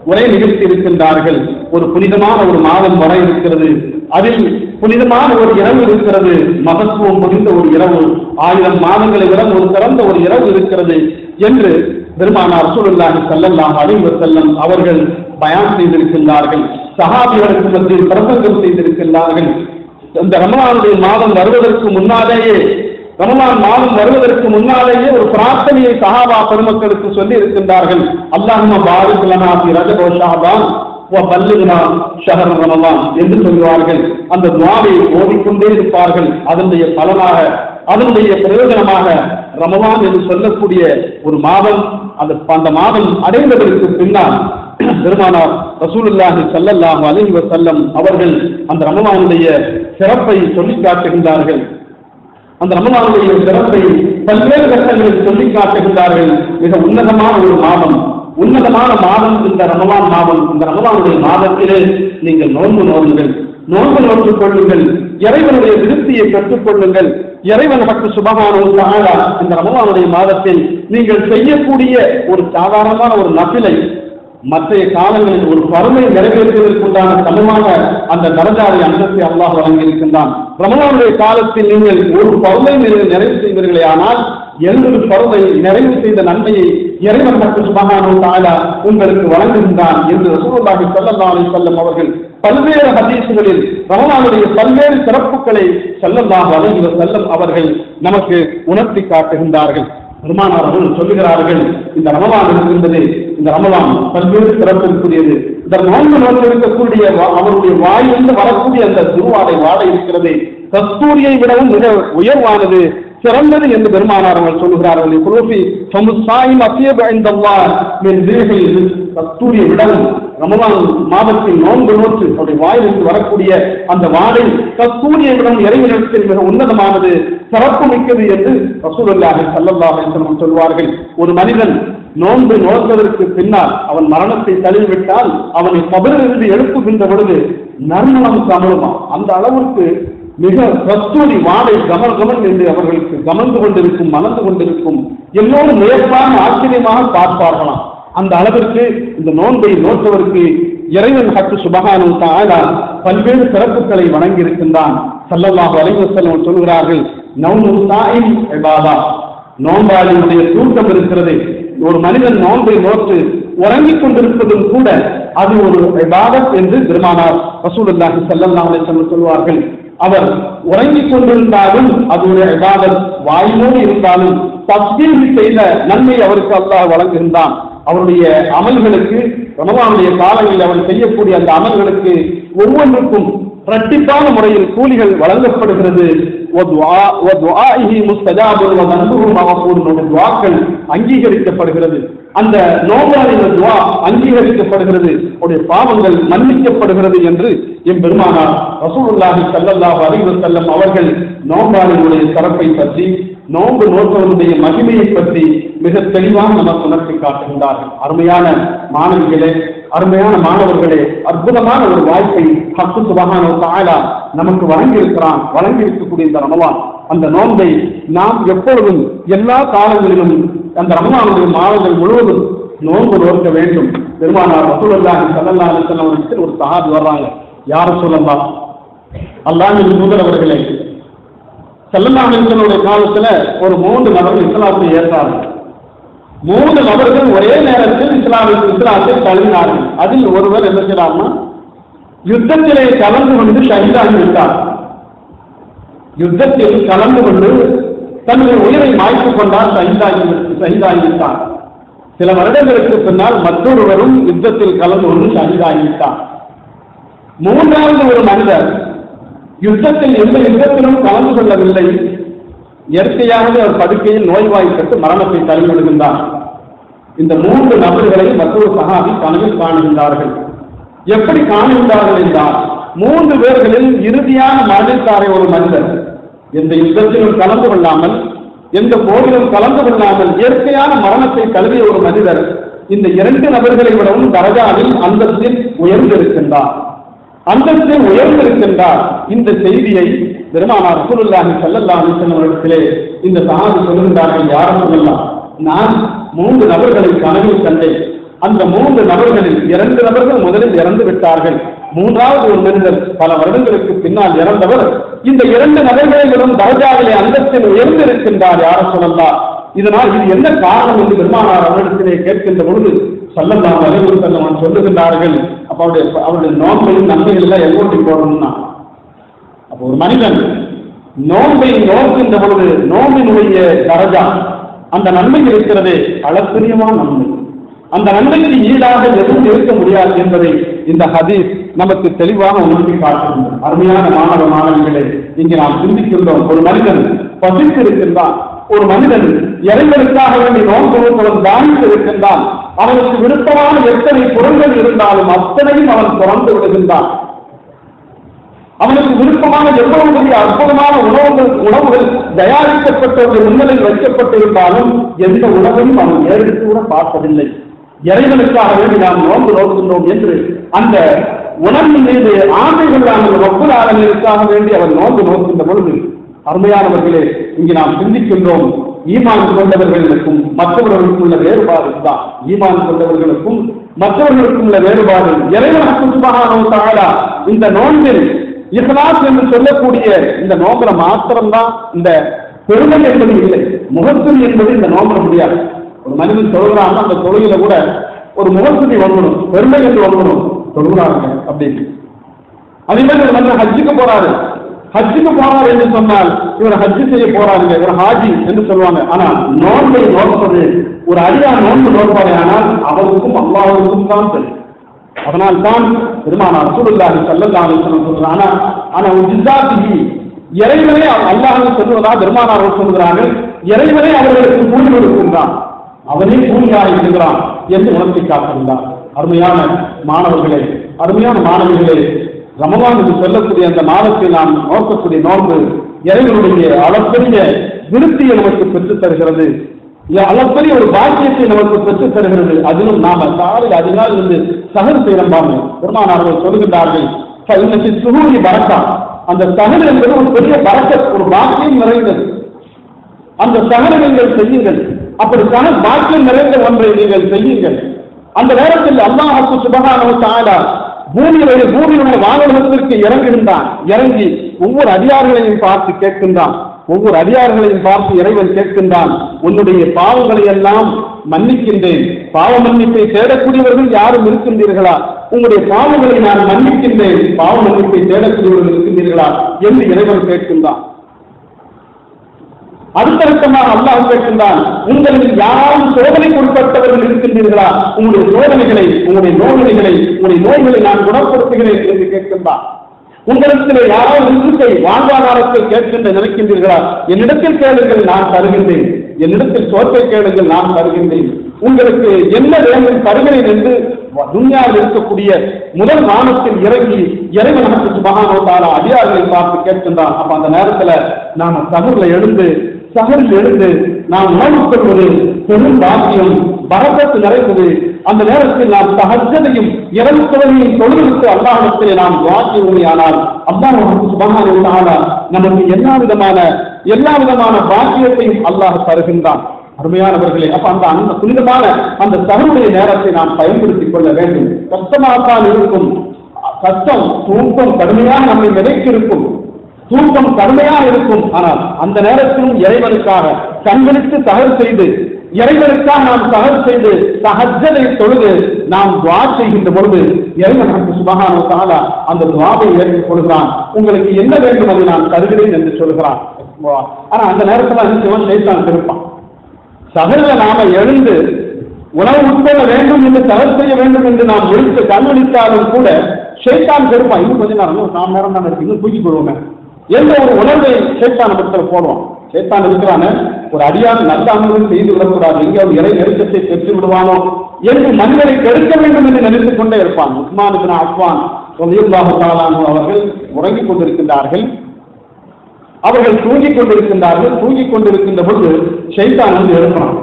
உரை நிகழ்த்தி இருக்கின்றார்கள். ஒரு புனிதமான ஒரு மாதம் வர இருக்கிறது, அதில் புனிதமான ஒரு இரவு இருக்கிறது, மகத்துவம் முடிந்த ஒரு இரவு, 1000 மாதங்களை விட ஒரு சிறந்த ஒரு இரவு இருக்கிறது என்று பெருமானார் ரசூலுல்லாஹி ஸல்லல்லாஹு அலைஹி வஸல்லம் அவர்கள் பயான் செய்திருக்கின்றார்கள். சஹாபிகளுக்கு மத்தியில் பிரசங்கம் செய்திருக்கின்றார்கள். இந்த ரமலானுடைய மாதம் வருவதற்கு முன்னாலேயே ஒரு பிரார்த்தனையை சஹாபா பெருமக்களுக்கு சொல்லி இருக்கின்றார்கள். அல்லாஹும்ம பாரிக் லனா ஃபீ ரஜப வ ஷஅபான் வ பல்லிக்னா ஷஹர் ரமலான் என்று சொல்வார்கள். அந்த துஆவை ஓதிக்கொண்டே இருப்பார்கள். அதனுடைய பலனாக, அதனுடைய பிரயோஜனமாக ரமலான் என்று சொல்லக்கூடிய ஒரு மாதம், அந்த மாதம் அடைந்ததற்கு பின்னால் பெருமானார் ரசூலுல்லாஹி ஸல்லல்லாஹு அலைஹி வஸல்லம் அவர்கள் அந்த ரமலானுடைய சிறப்பை சொல்லி காட்டுகின்றார்கள். அந்த ரமலானுடைய சிறப்பை பல்வேறு கட்டங்களில் சொல்லி காட்டுகின்றார்கள். மிக உன்னதமான ஒரு மாதம், இந்த ரமலான் மாதம். இந்த ரமலானுடைய மாதத்திலே நீங்கள் நோன்பு நோற்றுக் கொள்ளுங்கள், இறைவனுடைய விருத்தியை பெற்றுக் கொள்ளுங்கள். இறைவன் சுப்ஹானஹு வ தஆலா இந்த ரமலானுடைய மாதத்தில் நீங்கள் செய்யக்கூடிய ஒரு சாதாரணமான ஒரு நஃபிலை மற்ற காலங்களில் ஒரு பருமை நிறைவேற்றுவதற்குண்டான சமமான அந்த தரஜாவை அந்தஸ்தை அல்லாஹ் வழங்கியிருக்கின்றான். ரமலானுடைய காலத்தில் நீங்கள் ஒரு பருமை நிறைவு செய்வீர்களே, ஆனால் 70 பருமை நிறைவு செய்த நன்மையை இறைவன் சுப்ஹானஹு வ தஆலா உங்களுக்கு வழங்குகின்றான் என்று ரசூலுல்லாஹி ஸல்லல்லாஹு அலைஹி வஸல்லம் அவர்கள் பல்வேறு ஹதீஸ்களில் ரமலானுடைய பல்வேறு சிறப்புகளை ஸல்லல்லாஹு அலைஹி வஸல்லம் அவர்கள் நமக்கு உணர்த்தி காட்டுகின்றார்கள். பெருமானார் அவர்கள் சொல்லுகிறார்கள், இந்த ரமலான் இருக்கின்றது, இந்த ரமலான் பல்வேறு சிறப்பிற்குரியது. இந்த நோன்பு இருக்கக்கூடிய அவருடைய வாயிலிருந்து வரக்கூடிய அந்த வாடை இருக்கிறது, கஸ்தூரியை விடவும் மிக உயர்வானது, சிறந்தது என்று பெருமானார் அவர்கள் சொல்லுகிறார்கள். கஸ்தூரியை விடவும் ரமலான் மாதத்தில் நோன்பு நோற்று அவருடைய வாயிலிருந்து வரக்கூடிய அந்த வாடை கஸ்தூரியை விட இறைவனிடத்தில் மிக உன்னதமானது, சிறப்பு மிக்கது என்று ரசூலுல்லாஹி ஸல்லல்லாஹு அலைஹி வஸல்லம் சொல்வார்கள். ஒரு மனிதன் நோன்பு நோக்குவதற்கு பின்னால் அவன் மரணத்தை தழுவிவிட்டால் அவனை கபரிலிருந்து எழுப்புகின்ற பொழுது நறுமணம் கமலுமா, அந்த அளவிற்கு மிக கஸ்தூரி வாடை கமல் கமல் என்று அவர்களுக்கு கமர்ந்து கொண்டிருக்கும், மணந்து கொண்டிருக்கும். எல்லோரும் வியப்பான ஆச்சரியமாக பார்ப்பார்களாம். அந்த அளவிற்கு இந்த நோன்பை நோற்றவருக்கு இறைவன் ஹக்கு சுப்ஹானஹு வ தஆலா பல்வேறு சிறப்புகளை வழங்கி இருக்கின்றான். ஸல்லல்லாஹு அலைஹி வஸல்லம் சொல்கிறார்கள், நௌமு ஸாயிம் இபாதா, நோன்பாளியுடைய தூக்கம் இருக்கிறது. ஒரு மனிதன் நோன்பை நோற்று உறங்கிக் கொண்டிருப்பதும் கூட அது ஒரு இபாதத் என்று பெருமானார் ரசூலுல்லாஹி ஸல்லல்லாஹு அலைஹி வஸல்லம் சொல்வார்கள். அவர் உறங்கிக் கொண்டிருந்தாலும் அது ஒரு இபாதத், வாயினோடு இருந்தாலும் தஸ்பீஹ் செய்த நன்மை அவருக்கு அல்லாஹ் வழங்குகின்றான். அவருடைய அமல்களுக்கு, ரமலானுடைய காலங்களில் அவர் செய்யக்கூடிய அந்த அமல்களுக்கு ஒவ்வொன்றுக்கும் இரட்டிப்பான முறையில் கூலிகள் வழங்கப்படுகிறது. அங்கீகரிக்கப்படுகிறது. அந்த நோன்பாளின் துஆ அங்கீகரிக்கப்படுகிறது, அவருடைய பாவங்கள் மன்னிக்கப்படுகிறது என்று எம்பெருமானார் ரசூலுல்லாஹி ஸல்லல்லாஹு அலைஹி வஸல்லம் அவர்கள் நோன்பாளினுடைய சிறப்பை பற்றி, நோன்பு நோற்பவனுடைய மகிமையை பற்றி மிக தெளிவாக நமக்கு உணர்த்தி காட்டுகின்றார்கள். அருமையான மாணவிகளே, அருமையான மாணவர்களே, அற்புதமான ஒரு வாய்ப்பை ஹக்கு சுப்ஹானஹு வ தஆலா நமக்கு வழங்கியிருக்கிறான். வழங்கியிருக்கக்கூடிய இந்த ரமலான், அந்த நோன்பை நாம் எப்பொழுதும் எல்லா காலங்களிலும் அந்த ரமலானுடைய மாதங்கள் முழுவதும் நோன்பு நோக்க வேண்டும். பெருமானார் ரசூலுல்லாஹி ஸல்லல்லாஹு அலைஹி வஸல்லம் அவர்கள் ஒரு சஹாபி வர்றாங்க. யார் சொல்லலாம், அல்லாஹ்வின் தூதர் அவர்களே, ஸல்லல்லாஹு அலைஹி வஸல்லம் காலத்துல ஒரு 3 நபர்கள் இஸ்லாத்தை ஏற்றார்கள். 3 நபர்கள் ஒரே நேரத்தில் இஸ்லாத்தை தழுவினார்கள். அதில் ஒருவர் என்ன செய்யறார்னா, யுத்தத்திலே கலந்து கொண்டு ஷஹீதாகி விட்டார். யுத்தத்தில் கலந்து கொண்டு தன்னுடைய உயிரை மாய்த்துக் கொண்டார், ஷஹீதாகி விட்டார். சில வருடங்களுக்கு பின்னால் மற்றொருவரும் யுத்தத்தில் கலந்து கொண்டு ஷஹீதாகி விட்டார். 3வது ஒரு மனிதர் யுத்தத்தில் எந்த யுத்தத்திலும் கலந்து கொள்ளவில்லை, இயற்கையாகவே அவர் படுக்கையில் நோய்வாய்ப்பட்டு மரணத்தை தழுவிவிடுகின்றார். இந்த 3 நபர்களை மற்றொரு சஹாபி கனவில் காணுகின்றார்கள். எப்படி காணுகின்றார்கள் என்றால், 3 பேர்களில் இறுதியான மரணித்தாரை ஒரு மனிதர், எந்த யுத்தத்திலும் கலந்து கொள்ளாமல், எந்த போரிலும் கலந்து கொள்ளாமல் இயற்கையான மரணத்தை தழுவிய ஒரு மனிதர் இந்த 2 நபர்களை விடவும் தரஜாவில் அந்தத்தில் உயர்ந்திருக்கின்றார். இந்த செய்தியை பெருமானார் ரசூலுல்லாஹி ஸல்லல்லாஹு அலைஹி வஸல்லம் அவர்களிடத்திலே இந்த சஹாபி சொல்லுகின்றார்கள். யாரும் சொல்லலாம், நான் 3 நபர்களை கனவில் கண்டேன். அந்த 3 நபர்களில் 2 நபர்கள் முதலில் இறந்து விட்டார்கள். 3வது ஒரு மனிதர் பல வருடங்களுக்கு பின்னால் இறந்தவர் இந்த 2 நபர்களிலும் தரஜாவிலே அந்தத்தில் உயர்ந்திருக்கின்றார். யாரும் சொல்லலாம். இதனால் இது என்ன காரணம் என்று பெருமானார் அவரிடத்திலே கேட்கின்ற பொழுது ஸல்லல்லாஹு அலைஹி வஸல்லம் சொல்லுகின்றார்கள், அப்ப அவருடைய நோன்பையும் நன்மைகள் எல்லாம் எங்கோட்டி போடணும்னா, அப்போ ஒரு மனிதன் நோன்பை நோக்கின்ற பொழுது நோம்பினுடைய தரஜா, அந்த நன்மை இருக்கிறது அளப்பரியமான நன்மை. அந்த நன்மைக்கு ஈடாக எதுவும் இருக்க முடியாது என்பதை இந்த ஹதீஸ் நமக்கு தெளிவாக உணர்த்தி காட்டுகின்றது. அருமையான மாணவ மாணவிகளை இங்கே நாம் சிந்திக்கின்றோம். ஒரு மனிதன் பசித்து இருக்கின்றான், ஒரு மனிதன் இறைவனுக்காக வேண்டி நோன்பு நோக்குவன் தானித்து இருக்கின்றான். அவனுக்கு விருப்பமான எத்தனை பொருள்கள் இருந்தாலும் அத்தனையும் அவன் திறந்து விடுகின்றான். அவனுக்கு விருப்பமான எவ்வளவு பெரிய அற்புதமான உணவுகள் தயாரிக்கப்பட்டவர்கள் முன்னிலையில் வைக்கப்பட்டிருந்தாலும் எந்த உணவையும் அவன் ஏறெடுத்து கூட பார்ப்பதில்லை. இறைவனுக்காக வேண்டி நாம் நோன்பு நோக்குகின்றோம் என்று அந்த உணர்வின் மீது ஆண்மைகள் நாங்கள் ரப்புல் ஆலமீனுக்காக வேண்டி அவர் நோன்பு நோக்குகின்ற பொழுது, அருமையானவர்களே, இங்கு நாம் சிந்திக்கின்றோம், ஈமான் கொண்டவர்களுக்கும் மற்றவர்களுக்கும் உள்ள வேறுபாடு தான். ஈமான் கொண்டவர்களுக்கும் மற்றவர்களுக்கும் உள்ள வேறுபாடு. இறைவன் சுப்ஹானஹு வ தஆலா இந்த நோன்பில் இஹ்லாஸ் என்று சொல்லக்கூடிய இந்த நோம்புல மாத்திரம்தான் இந்த பெருமை என்பது இல்லை, முகத்துதி என்பது இந்த நோம்புல முடியாது. ஒரு மனிதன் சொல்கிறாங்க, அந்த தொழுகையில கூட ஒரு முகத்துதி வாங்கணும், பெருமை என்று வாங்கணும் சொல்கிறாங்க அப்படின்னு. அதே மாதிரி ஒரு மனிதன் ஹஜ்ஜுக்கு போறாரு என்று சொன்னால் இவர் ஹஜ்ஜு செய்ய போறாருங்க, இவர் ஹாஜி என்று சொல்லுவாங்க. ஆனா நோன்பை நோற்பது ஒரு அடியா நோன்பு நோற்பாரே, ஆனால் அவருக்கும் அல்லாஹ்வுக்கும் தான் தெரியும். அதனால் தான் பெருமானார் ரசூலுல்லாஹி ஸல்லல்லாஹு அலைஹி வஸல்லம் சொல்றாங்க, ஆனா உஜ்ஜாதிஹி, இறைவனே அல்லாஹ் சொல்வதா பெருமானார் சொல்கிறார்கள், இறைவனே அவர்களுக்கு கூலி கொடுக்கின்றான், அவனே கூலியாக இருக்கிறான் என்று உணர்த்தி காட்டுகின்றார். அருமையான மாணவர்களே, அருமையான மாணவிகளே, ரமலான் என்று சொல்லக்கூடிய அந்த மாதத்தை நாம் நோக்கக்கூடிய நோன்பு இறைவனுடைய அளப்பரிய விருத்தியை நமக்கு பெற்றுத் தருகிறது, அளப்பரிய ஒரு பாக்கியத்தை நமக்கு பெற்றுத் தருகிறது. அதிலும் நாம காலையில் அதிகாலை இருந்து சகர் செய்யறோம். பெருமானார்கள் சொல்கின்றார்கள், சுகூரி பரக்கா, அந்த சகர் என்பது ஒரு பெரிய பரக்கத், ஒரு பாக்கியம் நிறைந்தது. அந்த சகரை நீங்கள் செய்யுங்கள். அப்படி சகர் பாக்கியம் நிறைந்த ஒன்றை நீங்கள் செய்யுங்கள். அந்த நேரத்தில் அல்லாஹ் சுப்ஹானஹு வ தஆலா பூமியினுடைய வானகத்திற்கு இறங்குகின்றான். இறங்கி ஒவ்வொரு அடியார்களையும் பார்த்து கேட்கின்றான். ஒவ்வொரு அடியார்களையும் பார்த்து இறைவன் கேட்கின்றான், உன்னுடைய பாவங்களை எல்லாம் மன்னிக்கின்றேன், பாவ மன்னிப்பை தேடக்கூடியவர்கள் யாரும் இருக்கின்றீர்களா? உங்களுடைய பாவங்களை நான் மன்னிக்கின்றேன், பாவ மன்னிப்பை தேடக்கூடியவர்கள் இருக்கின்றீர்களா என்று இறைவன் கேட்கின்றான். அடுத்தடுத்தமாக அல்லாஹ் கேட்கின்றான், உங்களில் யாரும் சோதனைக்கு உட்பட்டவர்கள் இருக்கின்றீர்களா? உங்களுடைய சோதனைகளை, உங்களுடைய நோய்களை, உங்களுடைய நோய்களை நான் குணப்படுத்துகிறேன் என்று கேட்கின்றான். உங்களுக்கு யாராவது இருக்கை வாழ்வாதாரத்தை கேட்கின்ற நினைக்கின்றீர்களா? என்னிடத்தில் கேளுங்கள், நான் தருகின்றேன். என்னிடத்தில் சோற்றை கேளுங்கள், நான் தருகின்றேன். உங்களுக்கு என்ன வேண்டும் தருகிறேன் என்று துன்யாவில் இருக்கக்கூடிய முதல் வானத்தில் இறங்கி இறைவன் சுப்ஹானஹு வ தஆலா அடியார்களை பார்த்து கேட்கின்றான். அப்ப அந்த நேரத்துல நாம சகரில் எழுந்து நாம் உணவு கொள்வது பெரும் பாக்கியம், பரக்கத்து நிறைந்தது. அந்த நேரத்தில் நாம் தஹஜ்ஜதையும் இரவு தொழுகையும் தொழுவித்து அல்லாஹ்விடத்திலே நாம் துஆ செய்வோமானால் அல்லாஹ் சுப்ஹானஹு வ தஆலா நமக்கு எல்லா விதமான பாக்கியத்தையும் அல்லாஹ் தருகின்றான். அருமையானவர்களே, அப்ப அந்த புனிதமான அந்த சகருடைய நேரத்தை நாம் பயன்படுத்திக் கொள்ள வேண்டும். கஷ்டமாகத்தான் இருக்கும், கஷ்டம், தூக்கம் கடுமையாக நம்மை நினைத்திருக்கும், தூக்கம் கடுமையாக இருக்கும். ஆனால் அந்த நேரத்திலும் இறைவனுக்காக கண்களுக்கு சகர் செய்து, இறைவனுக்காக நாம் சகர் செய்து தஹஜ்ஜதை தொழுது நாம் துஆ செய்கின்ற பொழுது இறைவன் சுப்ஹானஹு வ தஆலா அந்த துஆவை ஏற்றுக் கொள்கிறான். உங்களுக்கு என்ன வேண்டும் அதை நான் தருகிறேன் என்று சொல்கிறான். ஆனா அந்த நேரத்தில் ஷைத்தான் இருப்பான். சகர்ல நாம எழுந்து உணவு உட்கொள்ள வேண்டும் என்று சகர் செய்ய வேண்டும் என்று நாம் எழுத்து கண்விழித்தாலும் கூட ஷைத்தான் இருப்பான். இன்னும் கொஞ்ச நேரம், நாம் நேரம் தான் இருக்கு, இன்னும் தூக்கி கொள்வோமே என்ற ஒரு உணர்வை ஷைத்தான் இடத்துல போடுவான். ஷைத்தான் இருக்கிறான ஒரு அடியான் நல்ல அமல்கள் செய்து விடக்கூடாது, எங்கே ஒரு இறை நெருக்கத்தை பெற்று விடுவானோ என்று மனிதரை கெடுக்க வேண்டும் என்று நினைத்துக் கொண்டே இருப்பான். உஸ்மான் இப்னு அஃபான் ரலியல்லாஹு தஆலா அன்ஹு அவர்கள் உறங்கிக் கொண்டிருக்கின்றார்கள், அவர்கள் தூங்கிக் கொண்டிருக்கின்ற பொழுது ஷைத்தான் வந்து எழுப்புறான்.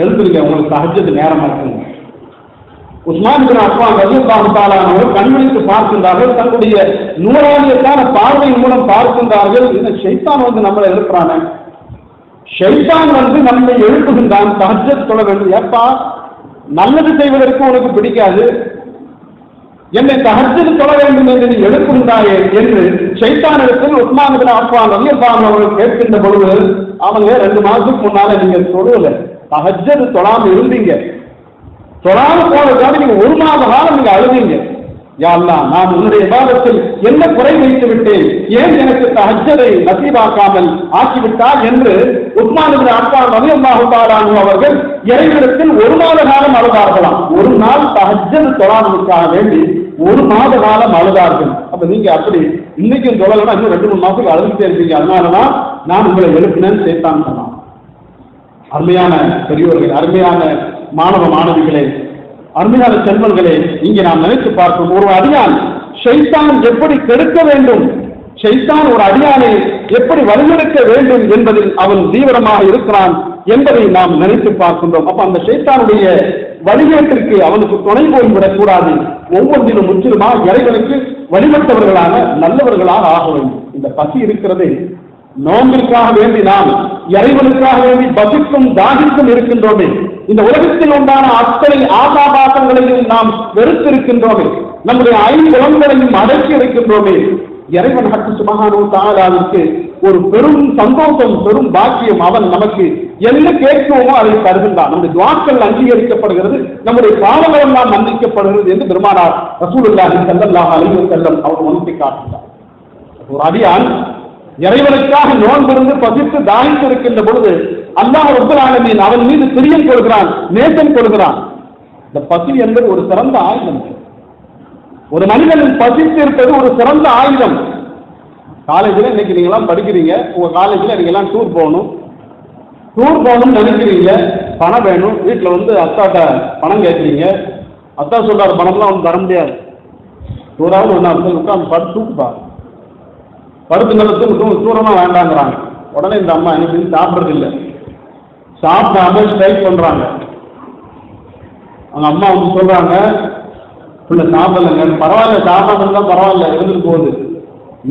எழுந்துருங்க, உங்களுக்கு தஹஜ்ஜத் நேரமா இருக்குங்க. உஸ்மான் இப்னு அஃபான் ரலியல்லாஹு தஆலா அன்ஹு கண்விழித்து பார்க்கின்றார்கள், தன்னுடைய நூறானியத்தான பார்வையின் மூலம் பார்க்கின்றார்கள். இந்த ஷைத்தான் வந்து நம்மளை எழுப்புறானே, ஷைத்தான் வந்து நம்மை எழுப்புகின்றான், தஹஜ்ஜத் தொழ வேண்டும். ஏப்பா, நல்லது செய்வதற்கு உனக்கு பிடிக்காது, என்னை தஹஜ்ஜத் தொழ வேண்டும் என்று நீ எழுப்புகின்றாயே என்று ஷைத்தானிடத்தில் உஸ்மான் இப்னு அஃபான் ரலியல்லாஹு அன்ஹு அவர்கள் கேட்கின்ற பொழுது, அவங்க 2 மாதத்துக்கு முன்னால நீங்க தொழுவல, தஹஜ்ஜத் தொழாம இருந்தீங்க, தொழாம போனதுக்காக நீங்க 1 மாத காலம் நீங்க அழுதீங்க. யா அல்லாஹ், நான் உன்னுடைய இபாதத்தில் என்ன குறை வைத்து விட்டேன், ஏன் எனக்கு தஹஜ்ஜதை நசீபாக்காமல் ஆக்கிவிட்டார் என்று உஸ்மான் இப்னு அஃபான் ரலியல்லாஹு தஆலா அன்ஹு அவர்கள் இறைவனிடத்தில் 1 மாத காலம் அழுதார்களாம். ஒரு நாள் தஹஜ்ஜத் தொழாததுக்காக வேண்டி 1 மாத காலம் அழுதார்கள். அப்ப நீங்க அப்படி இன்னைக்கும் தொழலன்னா இன்னும் 2-3 மாசத்துக்கு அழுதுட்டே இருப்பீங்க. அதனாலதான் நான் உங்களை எழுப்பினேன்னு ஷைத்தான் சொன்னான். அருமையான பெரியோர்கள், அருமையான மாணவ மாணவிகளே, அருமையான செல்வங்களே, இங்கே நாம் நினைத்து பார்க்கும் ஒரு அடியான் ஷைத்தான் எப்படி கெடுக்க வேண்டும், ஷைத்தான் ஒரு அடியானை எப்படி வழிநடத்த வேண்டும் என்பதில் அவன் தீவிரமாக இருக்கிறான் என்பதை நாம் நினைத்து பார்க்கின்றோம். அப்ப அந்த ஷைத்தானுடைய வழிகேட்டிற்கு அவனுக்கு துணை போய்விடக் கூடாது. ஒவ்வொன்றிலும் முற்றிலுமாக இறைவனுக்கு வழிபட்டவர்களான நல்லவர்களாக ஆக வேண்டும். இந்த பசி இருக்கிறது, நோம்பிற்காக வேண்டி நாம் இறைவனுக்காக வேண்டி பசிக்கும் தாகிக்கும் இருக்கின்றோமே, இந்த உலகத்தில் உண்டான அத்தனை ஆசாபாசங்களையும் நாம் வெறுத்திருக்கின்றோமே, நம்முடைய 5 புலன்களையும் அடக்கி இருக்கின்றோமே, இறைவன் சுப்ஹானஹு வ தஆலாவுக்கு ஒரு பெரும் சந்தோஷம், பெரும் பாக்கியம். அவன் நமக்கு என்ன கேட்குவோமோ அதை தருகின்றான். நம்முடைய துஆக்கள் அங்கீகரிக்கப்படுகிறது, நம்முடைய பாவங்கள் எல்லாம் மன்னிக்கப்படுகிறது என்று பெருமானார் ரசூலுல்லாஹி ஸல்லல்லாஹு அலைஹி வஸல்லம் அவர் உணர்த்தி காட்டுகிறார். ஒரு அடியான் இறைவனுக்காக நோன்பிருந்து பசித்து தாய்த்து இருக்கின்ற பொழுது அல்லாஹ் ரப்பல் ஆலமீன் அவன் மீது பிரியம் கொள்கிறான், நேசம் கொள்கிறான். இந்த பசி என்பது ஒரு சிறந்த ஆயுதம். ஒரு மனிதனின் பசித்து இருப்பது ஒரு சிறந்த ஆயுதம். காலேஜில் இன்னைக்கு நீங்களாம் படிக்கிறீங்க, உங்க காலேஜில் நீங்களாம் டூர் போகணும்னு நினைக்கிறீங்க, பணம் வேணும், வீட்டில் வந்து அத்தாட்ட பணம் கேட்குறீங்க, அதான் சொல்றாரு, பணம்லாம் அவனுக்கு தர முடியாது, சூறாவது ஒன்று உட்காந்து படுத்து தூக்குப்பா, படுத்து நல்ல தூரமா வேண்டாங்கிறாங்க. உடனே இந்த அம்மா எனக்கு சாப்பிட்றது இல்லை, சாப்பிடாம ஸ்ட்ரைக் பண்றாங்க. அவங்க அம்மா வந்து சொல்றாங்க, பிள்ளை சாப்பிடலைங்க, பரவாயில்ல சாப்பிடாம இருந்தா பரவாயில்ல, இருந்துட்டு போகுது.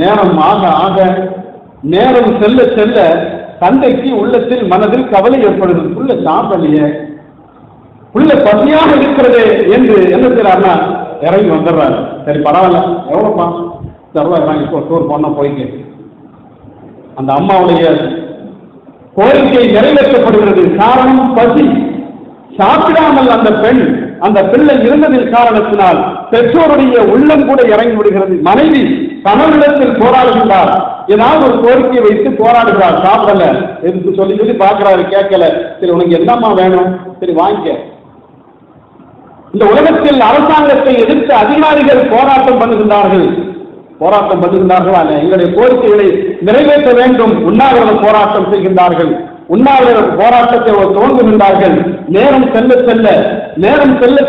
நேரம் ஆக ஆக, நேரம் செல்ல செல்ல தந்தைக்கு உள்ளத்தில் மனதில் கவலை ஏற்படுது. புள்ள சாப்பிடலையே, புள்ள பசியாக இருக்கிறது என்று என்ன செய்யறாருன்னா இறங்கி வந்துடுறாரு. சரி பரவாயில்ல, எவ்வளோப்பா தருவாங்க, இப்போ டூர் போனா போய்க்கு. அந்த அம்மாவுடைய கோரிக்கை நிறைவேற்றப்படுகிறது. காரணம் பசி. சாப்பிடாமல் அந்த பெண், அந்த பிள்ளை இருந்ததின் காரணத்தினால் பெற்றோருடைய உள்ளம் கூட இறங்கி விடுகிறது. மனைவி கணவனிடத்தில் போராடுகிறார், ஏதாவது ஒரு கோரிக்கையை வைத்து போராடுகிறார். சாப்பிடல எதுக்கு சொல்லி சொல்லி பார்க்கிறாரு, கேட்கல. சரி உனக்கு என்னம்மா வேணும், சரி வாங்கிக்க. இந்த உலகத்தில் அரசாங்கத்தை எதிர்த்து அதிகாரிகள் போராட்டம் பண்ணுகின்றார்கள். எங்களுடைய கோரிக்கைகளை நிறைவேற்ற வேண்டும், உண்ணாவிரத போராட்டம் செய்கின்றார்கள். உண்ணாவிரத போராட்டத்தை துவங்குகின்றார்கள். நேரம் செல்ல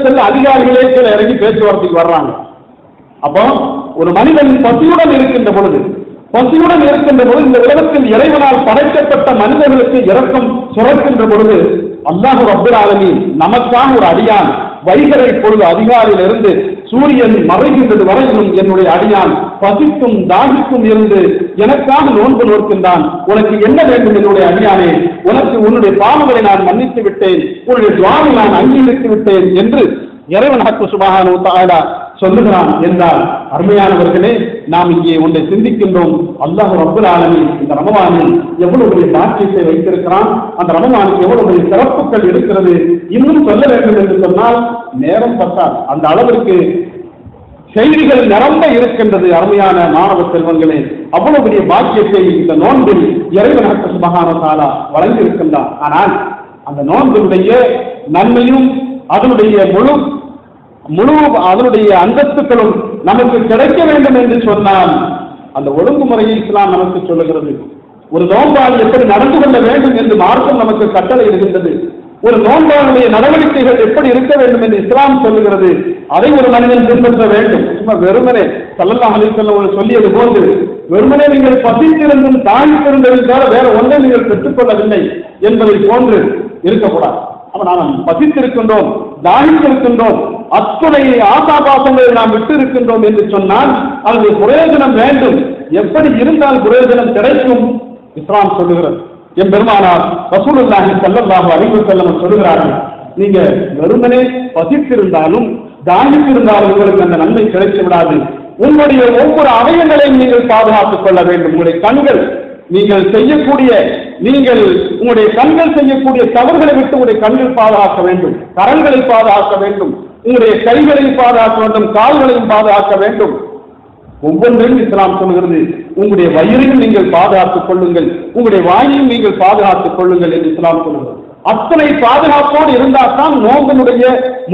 செல்ல அதிகாரிகளே சில இறங்கி பேச்சுவார்த்தைக்கு வர்றாங்க. அப்போ ஒரு மனிதன் பசியுடன் இருக்கின்ற பொழுது இந்த உலகத்தில் இறைவனால் படைக்கப்பட்ட மனிதர்களுக்கு இரக்கம் சுரக்கின்ற பொழுது அல்லாஹ் ரப்பல் ஆலமீன் நமக்கான ஒரு அடியான் வைகரை பொழுது அதிகாரியிலிருந்து சூரியன் மறைகின்றது வரையிலும் என்னுடைய அடியான் பசிக்கும் தாகிக்கும் இருந்து எனக்காக நோன்பு நோக்கின்றான். உனக்கு என்ன வேண்டும் என்னுடைய அடியானே, உனக்கு உன்னுடைய பாவங்களை நான் மன்னித்து விட்டேன், உன்னுடைய துஆவை நான் அங்கீகரித்து விட்டேன் என்று இறைவன் சுப்ஹானஹு வ தஆலா சொல்லுகிறான் என்றால், அருமையானவர்களே, நாம் இங்கே ஒன்றை சிந்திக்கின்றோம். அல்லாஹ் ரப்பல் ஆலமீன் இந்த ரமலானில் எவ்வளவு பெரிய பாக்கியத்தை வைத்திருக்கிறான், அந்த ரமலானுக்கு எவ்வளவு பெரிய சிறப்புகள் இருக்கிறது. இன்னும் சொல்ல வேண்டும் என்று சொன்னால் நேரம் பத்தால் அந்த அளவிற்கு செய்திகள் நிரம்ப இருக்கின்றது. அருமையான மாணவ செல்வங்களே, அவ்வளவு பெரிய பாக்கியத்தை இந்த நோன்பில் இறைவன் சுப்ஹானஹு வ தஆலா வழங்கி இருக்கின்றான். ஆனால் அந்த நோன்பினுடைய நன்மையும் அதனுடைய முழு அதனுடைய அந்தஸ்துகளும் நமக்கு கிடைக்க வேண்டும் என்று சொன்னால் அந்த ஒழுங்குமுறையை இஸ்லாம் நமக்கு சொல்லுகிறது. ஒரு நோன்பாளி எப்படி நடந்து கொள்ள வேண்டும் என்று மார்க்கம் நமக்கு கட்டளை இருக்கின்றது. ஒரு நோன்பாளுடைய நடவடிக்கைகள் எப்படி இருக்க வேண்டும் என்று இஸ்லாம் சொல்லுகிறது. அதை ஒரு மனிதன் பின்பற்ற வேண்டும். சும்மா வெறுமனே ஸல்லல்லாஹு அலைஹி வஸல்லம் சொல்லியது போன்று வெறுமனே நீங்கள் பசித்திருந்தும் தாகித்திருந்ததில் தவிர வேற ஒன்றை நீங்கள் பெற்றுக்கொள்ளவில்லை என்பதை போன்று இருக்கக்கூடாது. அப்ப நாம் பசித்திருக்கின்றோம், தாகித்திருக்கின்றோம், அத்தனை ஆசாபாசங்களை நாம் விட்டு இருக்கின்றோம் என்று சொன்னால் அதற்கு பிரயோஜனம் வேண்டும். எப்படி இருந்தால் பிரயோஜனம் கிடைக்கும்? இஸ்லாம் சொல்லுகிறது. என் பெருமானார் ரசூலுல்லாஹி ஸல்லல்லாஹு அலைஹி வஸல்லம் சொல்லுகிறார்கள், நீங்க வெறுமனே பசித்திருந்தாலும் தாகித்திருந்தாலும் உங்களுக்கு அந்த நன்மை கிடைத்து விடாது. உங்களுடைய ஒவ்வொரு அவயங்களையும் நீங்கள் பாதுகாத்துக் கொள்ள வேண்டும். உங்களுடைய கண்கள், உங்களுடைய கண்கள் செய்யக்கூடிய தவறுகளை விட்டு உங்களுடைய கண்கள் பாதுகாக்க வேண்டும், கரங்களை பாதுகாக்க வேண்டும், உங்களுடைய கைகளையும் பாதுகாக்க வேண்டும், கால்களையும் பாதுகாக்க வேண்டும். ஒவ்வொன்றையும் இஸ்லாம் சொல்கிறது. உங்களுடைய வயிறையும் நீங்கள் பாதுகாத்துக் கொள்ளுங்கள், உங்களுடைய வாயையும் நீங்கள் பாதுகாத்துக் கொள்ளுங்கள் என்று இஸ்லாம் சொல்கிறது. அத்தனை பாதுகாப்போடு இருந்தால் தான் நோம்பினுடைய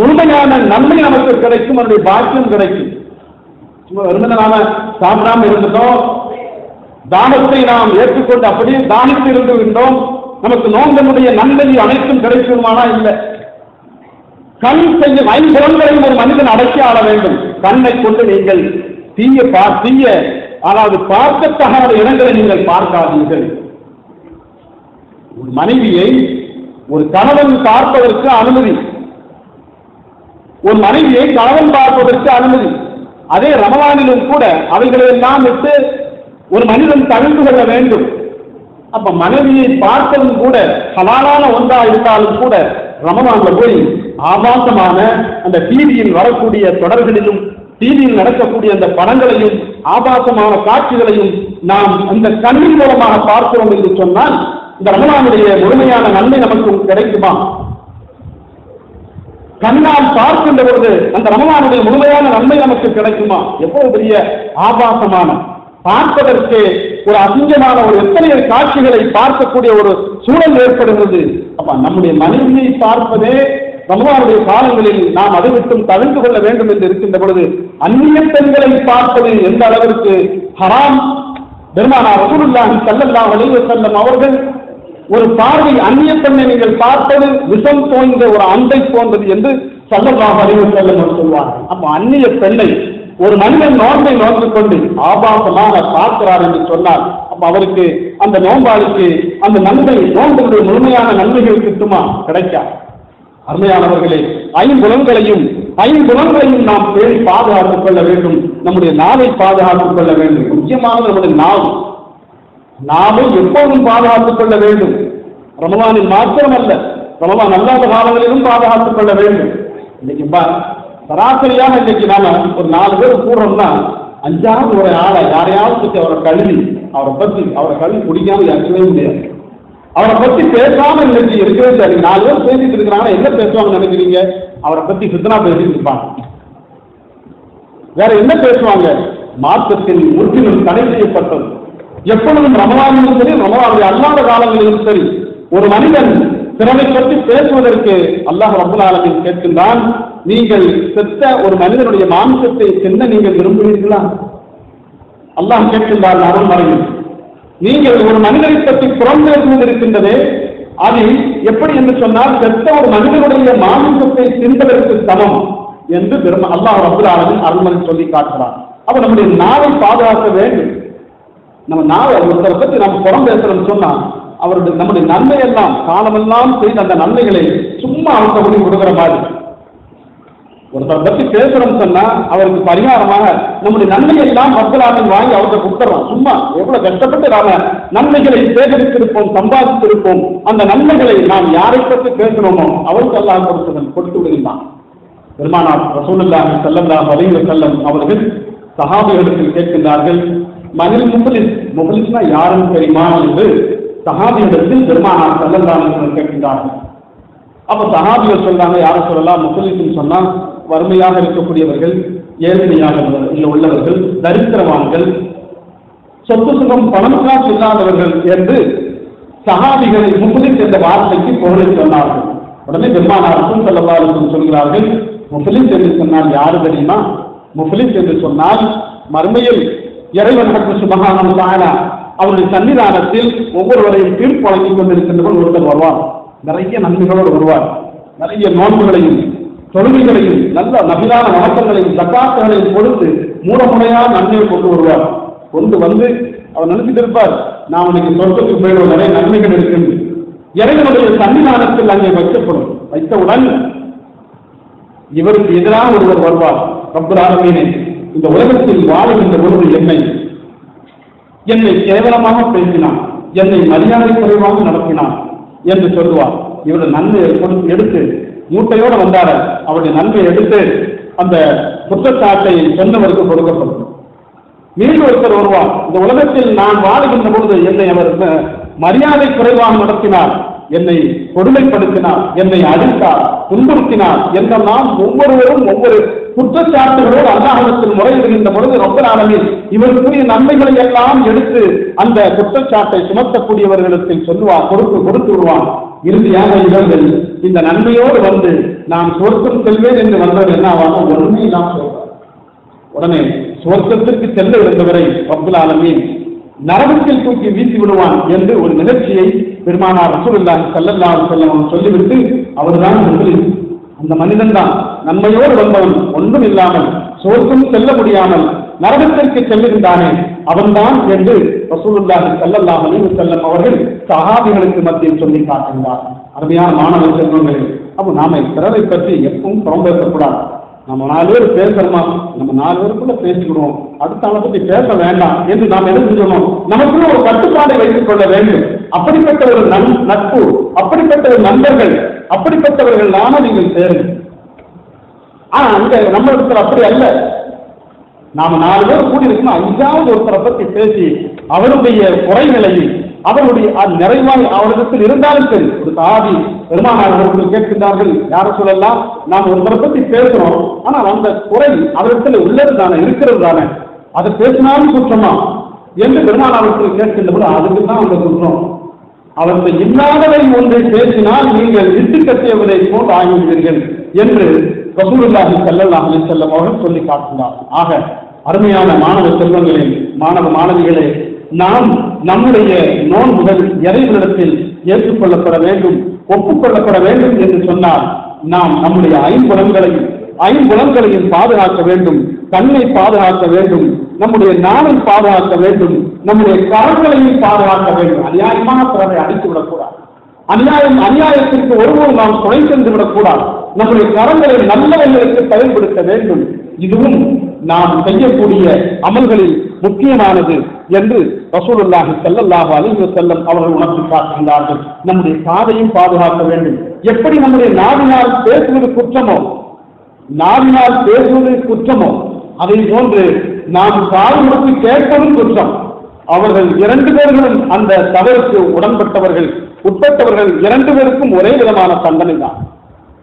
முழுமையான நன்மை நமக்கு கிடைக்கும், அதனுடைய பாக்கியம் கிடைக்கும். நாம சாப்பிடாம இருந்துட்டோம், தானத்தை நாம் ஏற்றுக்கொண்டு அப்படியே தானித்து இருந்துகின்றோம், நமக்கு நோம்பினுடைய நன்மை அனைத்தும் கிடைக்குமானா இல்லை. கண் செய்யும் ஐம்பொருள்களையும் ஒரு மனிதன் அடக்கி ஆள வேண்டும். கண்ணை கொண்டு நீங்கள் தீய அதாவது பார்க்கத்தகாத இடங்களை நீங்கள் பார்க்காதீர்கள். ஒரு மனைவியை ஒரு கணவன் பார்ப்பதற்கு அனுமதி, ஒரு மனைவியை கணவன் பார்ப்பதற்கு அனுமதி. அதே ரமலானிலும் கூட அவைகளையெல்லாம் விட்டு ஒரு மனிதன் தவிர்த்து கொள்ள வேண்டும். அப்ப மனைவியை பார்ப்பதும் கூட ஹலாலான ஒன்றா இருந்தாலும் கூட ரமலான்ல போய் ஆபாசமான அந்த டிவியில் வரக்கூடிய தொடர்களிலும் டிவியில் நடக்கக்கூடிய அந்த படங்களையும் ஆபாசமான காட்சிகளையும் நாம் அந்த கண்ணின் மூலமாக பார்க்கிறோம் என்று சொன்னால் இந்த ரமலானுடைய முழுமையான நன்மை நமக்கு கிடைக்குமா? கண்ணால் பார்க்கின்ற பொழுது அந்த ரமலானுடைய முழுமையான நன்மை நமக்கு கிடைக்குமா? எவ்வளவு பெரிய ஆபாசமான, பார்ப்பதற்கு ஒரு அசிங்கமான ஒரு எத்தனை காட்சிகளை பார்க்கக்கூடிய ஒரு சூழல் ஏற்படுகிறது. அப்ப நம்முடைய மனைவியை பார்ப்பதே ரமலானுடைய காலங்களில் நாம் அதை விட்டும் தவிர்த்து கொள்ள வேண்டும் என்று இருக்கின்ற பொழுது அந்நிய பெண்களை பார்ப்பது எந்த அளவிற்கு ஹராம். பெருமானார் ரசூலுல்லாஹி ஸல்லல்லாஹு அலைஹி வஸல்லம் அவர்கள் ஒரு பார்வை அந்நிய பெண்ணை நீங்கள் பார்ப்பது விஷம் தோய்ந்த ஒரு அண்டை போன்றது என்று ஸல்லல்லாஹு அலைஹி வஸல்லம் சொல்வார். அப்ப அந்நிய பெண்ணை ஒரு மனிதன் நோன்பை நோன்பு கொண்டு ஆபாசமாக பார்க்கிறார் என்று சொன்னால் அப்ப அவருக்கு அந்த நோன்பாளிக்கு அந்த நன்மை நோன்புடைய முழுமையான நன்மைகள் கிட்டுமா? கிடைக்காது. அருமையானவர்களே, ஐம்புலன்களையும் நாம் பேணி பாதுகாத்துக் கொள்ள வேண்டும். நம்முடைய நாவை பாதுகாத்துக் கொள்ள வேண்டும். முக்கியமாக நம்முடைய நாவை எப்போதும் பாதுகாத்துக் கொள்ள வேண்டும். ரமலானில் மாத்திரமல்ல, ரமலான் அல்லாத காலங்களிலும் பாதுகாத்துக் கொள்ள வேண்டும். இன்னைக்கு சராசரியாக இன்னைக்கு நாம ஒரு 4 பேர் கூடுறோம்னா 5வது ஒரு ஆளை யாரையாவது பற்றி அவரை கல்வி குடிக்காம இருக்கவே முடியாது. அவரை பத்தி பேசாம இன்னைக்கு இருக்கவே முடியாது. 4 பேர் பேசிட்டு இருக்கிறாங்க, என்ன பேசுவாங்க நினைக்கிறீங்க? அவரை பத்தி ஃபித்னா பேசிட்டு இருப்பாங்க. வேற என்ன பேசுவாங்க? மார்க்கத்தில் முற்றிலும் தடை செய்யப்பட்டது. எப்பொழுதும் ரமலானிலும் சரி, ரமலானுடைய அல்லாத காலங்களிலும் சரி, ஒரு மனிதன் பிறரை பற்றி பேசுவதற்கு அல்லாஹ் ரப்பல் ஆலமீன் கேட்கின்றான், நீங்கள் செத்த ஒரு மனிதனுடைய மாம்சத்தை தின்ன நீங்கள் விரும்புவீர்களா? அல்லாஹ் கேட்கின்றார் அருள்மறையில். நீங்கள் ஒரு மனிதனை பற்றி புறம் பேசுவது இருக்கின்றதே, அது எப்படி என்று சொன்னால் செத்த ஒரு மனிதனுடைய மாம்சத்தை தின்பதற்கு சமம் என்று அல்லாஹ் ரப்பல் ஆலமீன் அருள்மறை சொல்லி காட்டுகிறார். அப்ப நம்முடைய நாவை பாதுகாக்க வேண்டும். நம்ம நாவை ஒருத்தரை பற்றி நம்ம புறம் பேசுறோம்னு சொன்னா அவருடைய நம்முடைய நன்மை எல்லாம் காலமெல்லாம் செய்த அந்த நன்மைகளை சும்மா அவங்க ஒளி கொடுக்கிற மாதிரி. ஒருத்தரை பற்றி பேசுறோம்னு சொன்னா அவருக்கு பரிகாரமாக நம்முடைய நன்மையை எல்லாம் மக்களாக வாங்கி அவர்கிட்ட கொடுத்துறோம். சும்மா எவ்வளவு கஷ்டப்பட்டு நாம நன்மைகளை சேகரித்திருப்போம், சம்பாதித்திருப்போம். அந்த நன்மைகளை நாம் யாரை பற்றி பேசணுமோ அவருக்கு எல்லாம் கொடுத்து விடுகின்றான். பெருமானார் ரசூலுல்லாஹி ஸல்லல்லாஹு அலைஹி வஸல்லம் அவர்கள் சஹாபிகளுக்கு கேட்கின்றார்கள், மனில் முஃப்லிஸ்னா யாருன்னு தெரியுமா என்று சஹாபியிடத்தில் பெருமானார் ஸல்லல்லாஹு அலைஹி வஸல்லம் கேட்கின்றார்கள். அப்ப சஹாபிகள் சொல்றாங்க, யாரும் சொல்லலாம் முஃப்லிஸ்னு சொன்னா வறுமையாக இருக்கக்கூடியவர்கள், ஏழ்மையாக உள்ளவர்கள், தரித்திரவான்கள், சொத்து சுகம் பணம் காசு இல்லாதவர்கள் என்று சஹாபிகளை முஃப்லிஸ் என்ற வார்த்தைக்கு பொருளை சொன்னார்கள். உடனே பெருமானார் ஸல்லல்லாஹு அலைஹி வஸல்லம் சொல்கிறார்கள், முஃப்லிஸ் என்று சொன்னால் யாரு தெரியுமா? முஃப்லிஸ் என்று சொன்னால் மறுமையில் இறைவன் சுப்ஹானஹு வ தஆலா அவருடைய சன்னிதானத்தில் ஒவ்வொருவரையும் தீர்ப்பு வழங்கிக் கொண்டிருக்கின்றவர் ஒருத்தர் வருவார். நிறைய நன்மைகளோடு வருவார். நிறைய நோன்புகளையும் தொழுகைகளையும் நல்ல நபிலான வணக்கங்களையும் ஜக்காத்துகளையும் கொடுத்து மூலமுறையா நன்மையை கொண்டு வருவார். கொண்டு வந்து அவர் நினைச்சிட்டு இருப்பார், நான் இன்னைக்கு சொர்க்கத்துக்கு போயிடுவோம், நிறைய நன்மைகள் இருக்கின்ற இறைவனுடைய சன்னிதானத்தில் அங்கே வைக்கப்படும். வைத்தவுடன் இவருக்கு எதிராக ஒருவர் வருவார். ரப்பல் ஆலமீனே, இந்த உலகத்தில் வாழுகின்ற பொழுது என்னை கேவலமாக பேசினான், என்னை மரியாதை குறைவாக நடத்தினான் என்று சொல்லுவார். இவருடைய நன்மையை எடுத்து மூட்டையோடு வந்தார அவருடைய நன்மையை எடுத்து அந்த குற்றச்சாட்டை சொன்னவருக்கு கொடுக்கப்படும். மீண்டும் ஒருத்தர் வருவார், இந்த உலகத்தில் நான் வாழுகின்ற பொழுது என்னை அவர் மரியாதை குறைவாக நடத்தினார், என்னை கொடுமைப்படுத்தினார், என்னை அடித்தார், துன்புறுத்தினார் என்றெல்லாம் ஒவ்வொருவரும் ஒவ்வொரு குற்றச்சாட்டுகளோடு அல்லாஹ்விடத்தில் முறையிடுகின்ற பொழுது ரப்பல் ஆலமீன் இவருக்குரிய நன்மைகளை எல்லாம் எடுத்து அந்த குற்றச்சாட்டை சுமத்தக்கூடியவர்களுக்கு சொல்லுவார், கொடுத்து விடுவான். இறுதியாக இவர்கள் இந்த நன்மையோடு வந்து நான் சொர்க்கம் செல்வேன் என்று வந்தவர் என்ன ஆவாங்க? ஒன்றுமே இல்லாமல் சொல்வார். உடனே சொர்க்கத்திற்கு செல்ல இருந்தவரை ரப்பல் ஆலமீன் நரகத்தில் தூக்கி வீசி விடுவான் என்று ஒரு நிகழ்ச்சியை பெருமானார் ரசூலுல்லாஹி ஸல்லல்லாஹு அலைஹி வஸல்லம் சொல்லிவிட்டு அவர்தான் முஃப்லிஸ். அந்த மனிதன் தான் நன்மையோடு வந்தவன், ஒன்றும் இல்லாமல் சொர்க்கம் செல்ல முடியாமல் நரகத்திற்கு செல்லுகின்றானே அவன்தான் என்று ரசூலுல்லாஹி ஸல்லல்லாஹு அலைஹி வஸல்லம் அவர்கள் சஹாபிகளுக்கு மத்தியில் சொல்லி காட்டுகிறார். அருமையான மாணவ செல்வங்களே, அப்போ நாம பிறரை பற்றி எப்பவும் புறம் பேசக்கூடாது. நம்ம 4 பேர் பேசுறோமா, நம்ம 4 பேருக்குள்ள பேசிக்கிடுவோம், அடுத்த ஆளை பற்றி பேச வேண்டாம் என்று நாம் என்ன செஞ்சோம்? நமக்குள்ள ஒரு கட்டுப்பாடை வைத்துக் கொள்ள வேண்டும். அப்படிப்பட்ட ஒரு நட்பு, அப்படிப்பட்ட ஒரு நண்பர்கள், அப்படிப்பட்டவர்கள் நாம நீங்கள் சேருங்க. அங்க நம்ம இடத்துல அப்படி அல்ல. நாம 4 பேர் கூடி இருக்கணும், 5வது ஒருத்தரை பற்றி பேசி அவருடைய குறைகளை, அவருடைய நிறைவாய் அவரிடத்தில் இருந்தாலும் சரி. ஒரு சாதி பெருமானார் அவர்கள் கேட்கின்றார்கள், யார சொல்லலாம், நாம் ஒருத்தரை பற்றி பேசுறோம், ஆனால் அந்த குறை அவரிடத்தில் உள்ளது தானே, இருக்கிறது தானே, அதை பேசினாலும் குற்றமா என்று பெருமானார் அவர்கள் கேட்கின்ற போது அதுக்கு தான் அந்த குற்றம். அவர்கள் இல்லாதவை ஒன்றை பேசினால் நீங்கள் இட்டு கட்டியவரை போன்று ஆகிவிடுவீர்கள் என்று ரசூலுல்லாஹி ஸல்லல்லாஹு அலைஹி வஸல்லம் அவர்கள் சொல்லி காட்டினார். ஆக அருமையான மாணவ செல்வங்களே, மாணவ மாணவிகளே, நாம் நம்முடைய நோன்புகள் இறைவனிடத்தில் ஏற்றுக்கொள்ளப்பட வேண்டும், ஒப்புக்கொள்ளப்பட வேண்டும் என்று சொன்னால் நாம் நம்முடைய ஐம்புலன்களையும் பாதுகாக்க வேண்டும். கண்ணை பாதுகாக்க வேண்டும், நம்முடைய நாவை பாதுகாக்க வேண்டும், நம்முடைய கரங்களையும் பாதுகாக்க வேண்டும். அநியாயமான பிறரை அடித்து விடக்கூடாது. அநியாயத்திற்கு ஒருவரும் நாம் துணை சென்று விடக்கூடாது. நம்முடைய கரங்களை நல்லவர்களுக்கு பயன்படுத்த வேண்டும். இதுவும் நாம் செய்யக்கூடிய அமல்களில் முக்கியமானது என்று ரசூலுல்லாஹி ஸல்லல்லாஹு அலைஹி வஸல்லம் அவர்கள் உணர்த்தி காட்டுகின்றார்கள். நம்முடைய காதையும் பாதுகாக்க வேண்டும். எப்படி நம்முடைய நாவினால் பேசுவது குற்றமோ அதை போன்று நாம் காது கொடுத்து கேட்பதும் குற்றம். அவர்கள் 2 பேர்களும் அந்த தவறுக்கு உட்பட்டவர்கள் 2 பேருக்கும் ஒரே விதமான தண்டனை தான்.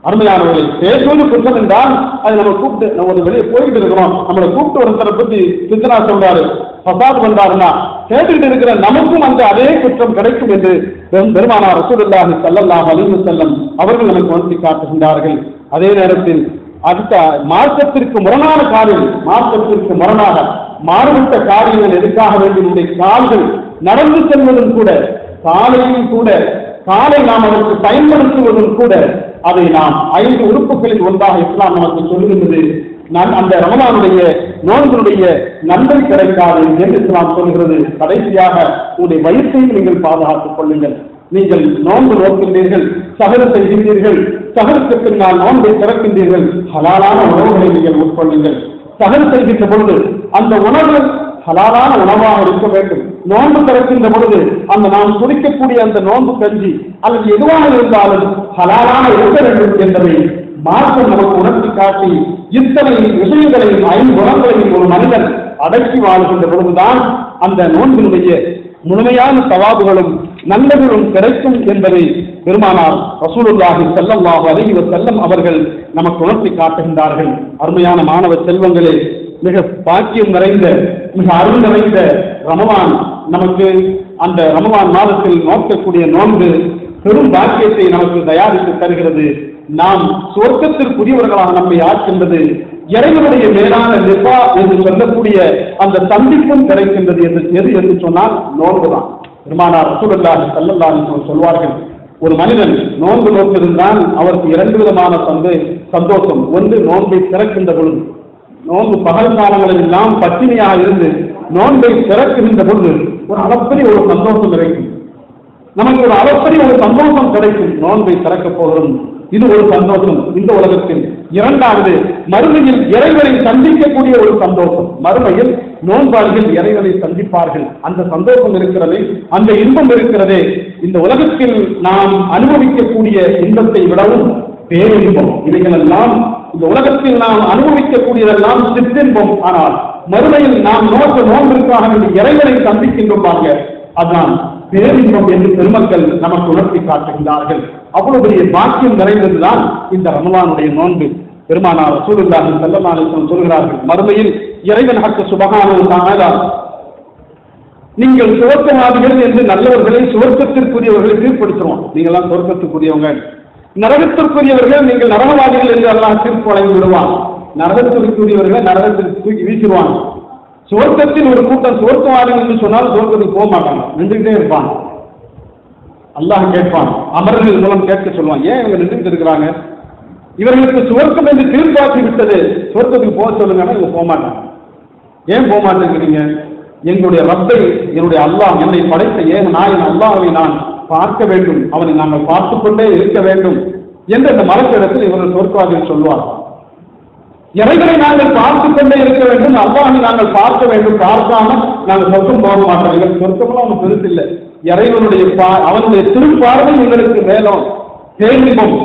அருமையானவர்களை, பேசுவது குற்றம் என்றால் அது நம்ம கூப்பிட்டு நம்ம ஒரு வெளியே போயிட்டு இருக்கிறோம், நம்மளை கூப்பிட்டு ஒருத்தரை பத்தி சித்தனா சொல்றாரு, பசாத் பண்றாருன்னா கேட்டுக்கிட்டு இருக்கிற நமக்கும் அந்த அதே குற்றம் கிடைக்கும் என்று பெருமானார் ரசூலுல்லாஹி ஸல்லல்லாஹு அலைஹி வஸல்லம் அவர்கள் நமக்கு உணர்த்தி காட்டுகின்றார்கள். அதே நேரத்தில் அடுத்த மார்க்கத்திற்கு முரணாக மாறுபட்ட காரியங்கள் எதுக்காக வேண்டிய கால்கள் நடந்து செல்வதும் கூட, காலை நாம் அதற்கு பயன்படுத்துவதும் கூட, அதை நாம் 5 உறுப்புகளில் ஒன்றாக இஸ்லாம் நமக்கு சொல்லுகின்றது. அந்த ரமலானுடைய நோன்பினுடைய நன்மை கிடைக்காது என்று இஸ்லாம் சொல்கிறது. கடைசியாக உங்களுடைய வயிற்றையும் நீங்கள் பாதுகாத்துக் கொள்ளுங்கள். நீங்கள் நோன்பு நோக்கின்றீர்கள், சகரு செய்கின்றீர்கள், சகருக்கு பின்னால் நோன்பை திறக்கின்றீர்கள், ஹலாலான உணவுகளை நீங்கள் உட்கொள்ளுங்கள். சகரு செய்கின்ற பொழுது அந்த உணவு ஹலாலான உணவாக இருக்க வேண்டும். நோன்பு திறக்கின்ற பொழுது அந்த நாம் குடிக்கக்கூடிய அந்த நோன்பு கஞ்சி அல்லது எதுவாக இருந்தாலும் ஹலாலான இருக்க வேண்டும் என்பதை மார்க்கம் நமக்கு உணர்த்தி காட்டி, இத்தனை விஷயங்களையும் 5 குணங்களையும் ஒரு மனிதன் அடக்கி வாழ்கின்ற பொழுதுதான் அந்த நோன்பினுடைய முழுமையான சவாபுகளும் நல்லவர்களும் கிடைக்கும் என்பதை பெருமானார் ரசூலுல்லாஹி ஸல்லல்லாஹு அலைஹி வஸல்லம் அவர்கள் நமக்கு உணர்த்தி காட்டுகின்றார்கள். அருமையான மாணவ செல்வங்களே, மிக பாக்கியம் நிறைந்த, மிக அருள் நிறைந்த ரமலான் நமக்கு அந்த ரமலான் மாதத்தில் நோக்கக்கூடிய நோன்பு பெரும் பாக்கியத்தை நமக்கு தயாரித்து தருகிறது. நாம் சுவர்க்கத்திற்குரியவர்களாக நம்மை ஆக்கின்றது. இறைவனுடைய மேலான லிபா என்று சொல்லக்கூடிய அந்த சந்திப்பும் கிடைக்கின்றது. எது என்று சொன்னால் நோன்புதான். பெருமானார் ரசூலுல்லாஹி ஸல்லல்லாஹு அலைஹி வஸல்லம் சொல்வார்கள், ஒரு மனிதன் நோன்பு நோக்கிருந்தால் அவருக்கு 2 விதமான சந்தோஷம். ஒன்று, நோன்பை திறக்கின்ற பொழுது, நோன்பு பகல் காலங்களில் எல்லாம் பட்டினியாக இருந்து நோன்பை திறக்கின்ற பொழுது ஒரு அளப்பரிய ஒரு சந்தோஷம் கிடைக்கும். நமக்கு ஒரு அளப்பரிய ஒரு சந்தோஷம் கிடைக்கும். நோன்பை திறக்கப் போகிறோம், இது ஒரு சந்தோஷம் இந்த உலகத்தில். 2வது, மறுமையில் இறைவனை சந்திக்கக்கூடிய ஒரு சந்தோஷம். மறுமையில் நோன்பாளிகள் இறைவனை சந்திப்பார்கள். அந்த சந்தோஷம் இருக்கிறதே, அந்த இன்பம் இருக்கிறதே, இந்த உலகத்தில் நாம் அனுபவிக்கக்கூடிய இன்பத்தை விடவும் பேரின்பம். இவைகளெல்லாம் இந்த உலகத்தில் நாம் அனுபவிக்கக்கூடியதெல்லாம் சிற்றின்பம். ஆனால் மறுமையில் நாம் நோன்பிற்காக இறைவனை சந்திக்கின்றோம், அதுதான் பேரின்பம் என்று பெருமக்கள் நமக்கு உணர்த்தி காட்டுகின்றார்கள். அவ்வளவு பெரிய பாக்கியம் நிறைந்ததுதான் இந்த ரமலானுடைய நோன்பு. பெருமானார் ரசூலுல்லாஹி ஸல்லல்லாஹு அலைஹி வஸல்லம் சொல்கிறார்கள், மறுமையில் இறைவன் சுப்ஹானஹு வ தஆலா நீங்கள் சுவர்க்கவாதிகள் என்று நல்லவர்களை சுவர்க்கத்திற்குரியவர்களை தீர்ப்படுத்துவோம். நீங்கள்லாம் சுவர்க்கத்துக்குரியவங்க, நரகத்திற்குரியவர்கள் நீங்கள் நரகவாதிகள் என்று அல்லாஹ் தீர்ப்பு வழங்கி விடுவான். நரகத்திற்குரியவர்களை நரகத்திற்கு தூக்கி வீசிடுவான். சுவர்க்கத்தில் ஒரு கூட்டம் சுவர்க்கவாதிகள் என்று சொன்னால் சுவர்க்கத்துக்கு போக மாட்டாங்க, நின்றுகிட்டே இருப்பாங்க. அல்லாஹ் கேட்பான், அமரர்கள் மூலம் கேட்க சொல்லுவான், ஏன் இவங்க நின்றுட்டு இருக்கிறாங்க, இவர்களுக்கு சுவர்க்கம் என்று தீர்ப்பாக்கி விட்டது, சுவர்க்கத்துக்கு போக சொல்லுங்க. இவங்க போக மாட்டாங்க. ஏன் போக மாட்டேங்கிறீங்க? எங்களுடைய ரப்பை, என்னுடைய அல்லாஹ், என்னை படைத்த நாயன் அல்லாஹ்வை நான் பார்க்க வேண்டும், அவனை நாங்கள் பார்த்து கொண்டே இருக்க வேண்டும் என்று அந்த மரத்திடத்தில் இவர்கள் சொர்க்கவாதிகள் சொல்வார். இறைவனை நாங்கள் பார்த்து கொண்டே இருக்க வேண்டும், அல்லாஹை நாங்கள் பார்க்க வேண்டும், பார்க்காமல் நாங்கள் சொர்க்கம் போக மாட்டோம். இவர்கள் சொர்க்கம்லாம் அவனுக்கு பெருசு இல்லை, இறைவனுடைய அவனுடைய திருப்பார்வை எங்களுக்கு மேலும் பேரின்பம்,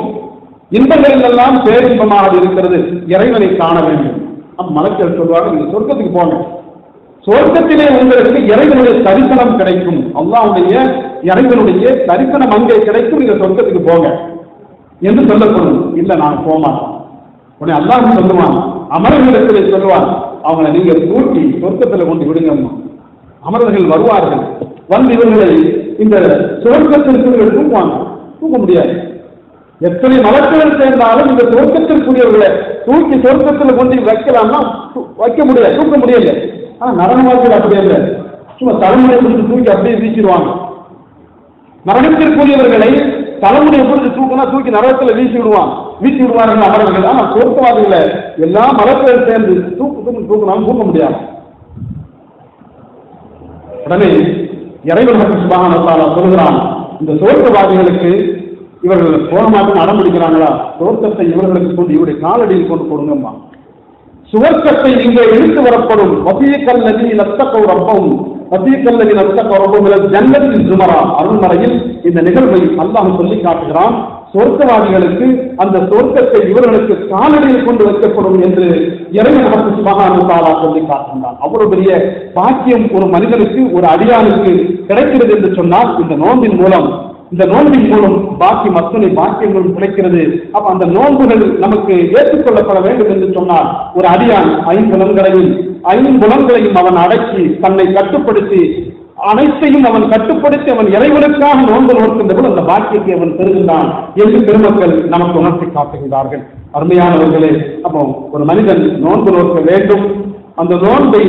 இன்பங்கள் எல்லாம் பேரின்பமாக இருக்கிறது, இறைவனை காண வேண்டும். மலக்கள் சொல்வார்கள், நீங்க சொர்க்கத்துக்கு போங்க, சொர்க்கத்திலே உங்களுக்கு இறைவனுடைய தரிசனம் கிடைக்கும், அல்லாஹ்வுடைய இறைவனுடைய தரிசனம் அங்கே கிடைக்கும், நீங்க சொர்க்கத்துக்கு போங்க என்று சொல்லப்படும். இல்லை, நான் போக மாட்டோம். உடனே அல்லாஹ் சொல்லுவான், அமரர்களிடத்திலே சொல்லுவான், அவங்களை நீங்க தூக்கி சொர்க்கத்தில் கொண்டு விடுங்க. அமரர்கள் வருவார்கள், வந்து இவர்களை இந்த சொர்க்கத்திற்கு தூக்குவாங்க. தூக்க முடியாது. எத்தனை மலக்குகள் சேர்ந்தாலும் இந்த சொர்க்கத்திற்குரியவர்களை தூக்கி சொர்க்கத்தில் கொண்டு வைக்கலாம்னா வைக்க முடியாது, தூக்க முடியல. ஆனா நரகவாதிகள் அப்படி இல்லை, சும்மா தலைமுறை பிடிச்சி தூக்கி அப்படியே வீசிடுவாங்க. நரகத்திற்குரியவர்களை தலைமுறையை பிடிச்சி தூக்கினா தூக்கி நரகத்தில் வீசி விடுவான். வீசி விடுவார்கள் அவர்கள். ஆனால் சொர்க்கவாதிகளை எல்லா மலர்கள் சேர்ந்து தூக்கினாலும் தூக்க முடியாது. உடனே இறைவன் சுப்ஹானஹு வ தஆலா சொல்கிறான், இந்த சொர்க்கவாதிகளுக்கு இவர்கள் போகமாக நடமுடிக்கிறாங்களா, சொர்க்கத்தை இவர்களுக்கு கொண்டு இவருடைய காலடியில் கொண்டு கொடுங்கம்மா. சுவர்க்கத்தை இங்கே எடுத்து வரப்படும் வசீகல்லதி லத்தகௌ ரப்பஹும் வசீகல்லதி லத்தகௌ ரப்பஹும் இலல் ஜன்னத்தில் ஜுமரா. அருள்மறையில் இந்த நிகழ்வை அல்லாஹ் சொல்லி காட்டுகிறான். சொர்க்கவாதிகளுக்கு அந்த சொர்க்கத்தை இவர்களுக்கு காலடியில் கொண்டு வைக்கப்படும் என்று இறைவன் சுப்ஹானஹு வ தஆலா சொல்லி காட்டுகிறான். அவ்வளவு பெரிய பாக்கியம் ஒரு மனிதனுக்கு, ஒரு அடியானுக்கு கிடைக்கிறது என்று சொன்னால் இந்த நோன்பின் மூலம் பாக்கியம் அத்தனை பாக்கியங்களும் கிடைக்கிறது. அப்ப அந்த நோன்புகள் நமக்கு ஏற்றுக்கொள்ளப்பட வேண்டும் என்று சொன்னால் ஒரு அடியான் ஐம்புலன்களையும் அவன் அடக்கி தன்னை கட்டுப்படுத்தி அனைத்தையும் அவன் கட்டுப்படுத்தி அவன் இறைவனுக்காக நோன்பு நோக்கின்ற போது அந்த பாக்கியத்தை அவன் பெறுகின்றான் என்று பெருமக்கள் நமக்கு உணர்த்தி காட்டுகின்றார்கள். அருமையானவர்களே, அப்போ ஒரு மனிதன் நோன்பு நோக்க வேண்டும், அந்த நோன்பை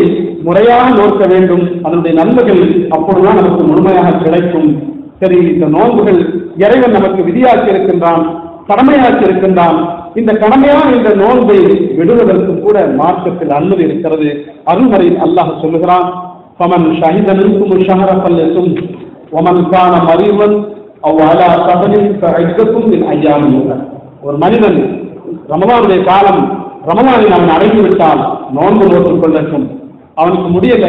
முறையாக நோக்க வேண்டும், அதனுடைய நன்மைகள் அப்பொழுதுதான் நமக்கு முழுமையாக கிடைக்கும். சரி, இந்த நோன்புகள் இறைவன் நமக்கு விதியாக்கி இருக்கின்றான், கடமையாக்கி இருக்கின்றான். இந்த கடமையான இந்த நோன்பை விடுவதற்கு கூட மார்க்கத்தில் அனுமதி இருக்கிறது. அருள்மறையில் அல்லாஹ் சொல்லுகிறான், ஃபமன் ஷஹித மின்கும் ஷஹர ஃபல்யஸும் வமன் கான மரீதன் அவ் அலா ஸஃபரின் ஃபஇத்தத்தும் மின் அய்யாமின் உகர். ஒரு மனிதன் ரமலானுடைய காலம், ரமலானில் அவன் அடைந்துவிட்டால் நோன்பு நோக்கிக் கொள்ளட்டும். அவனுக்கு முடியல,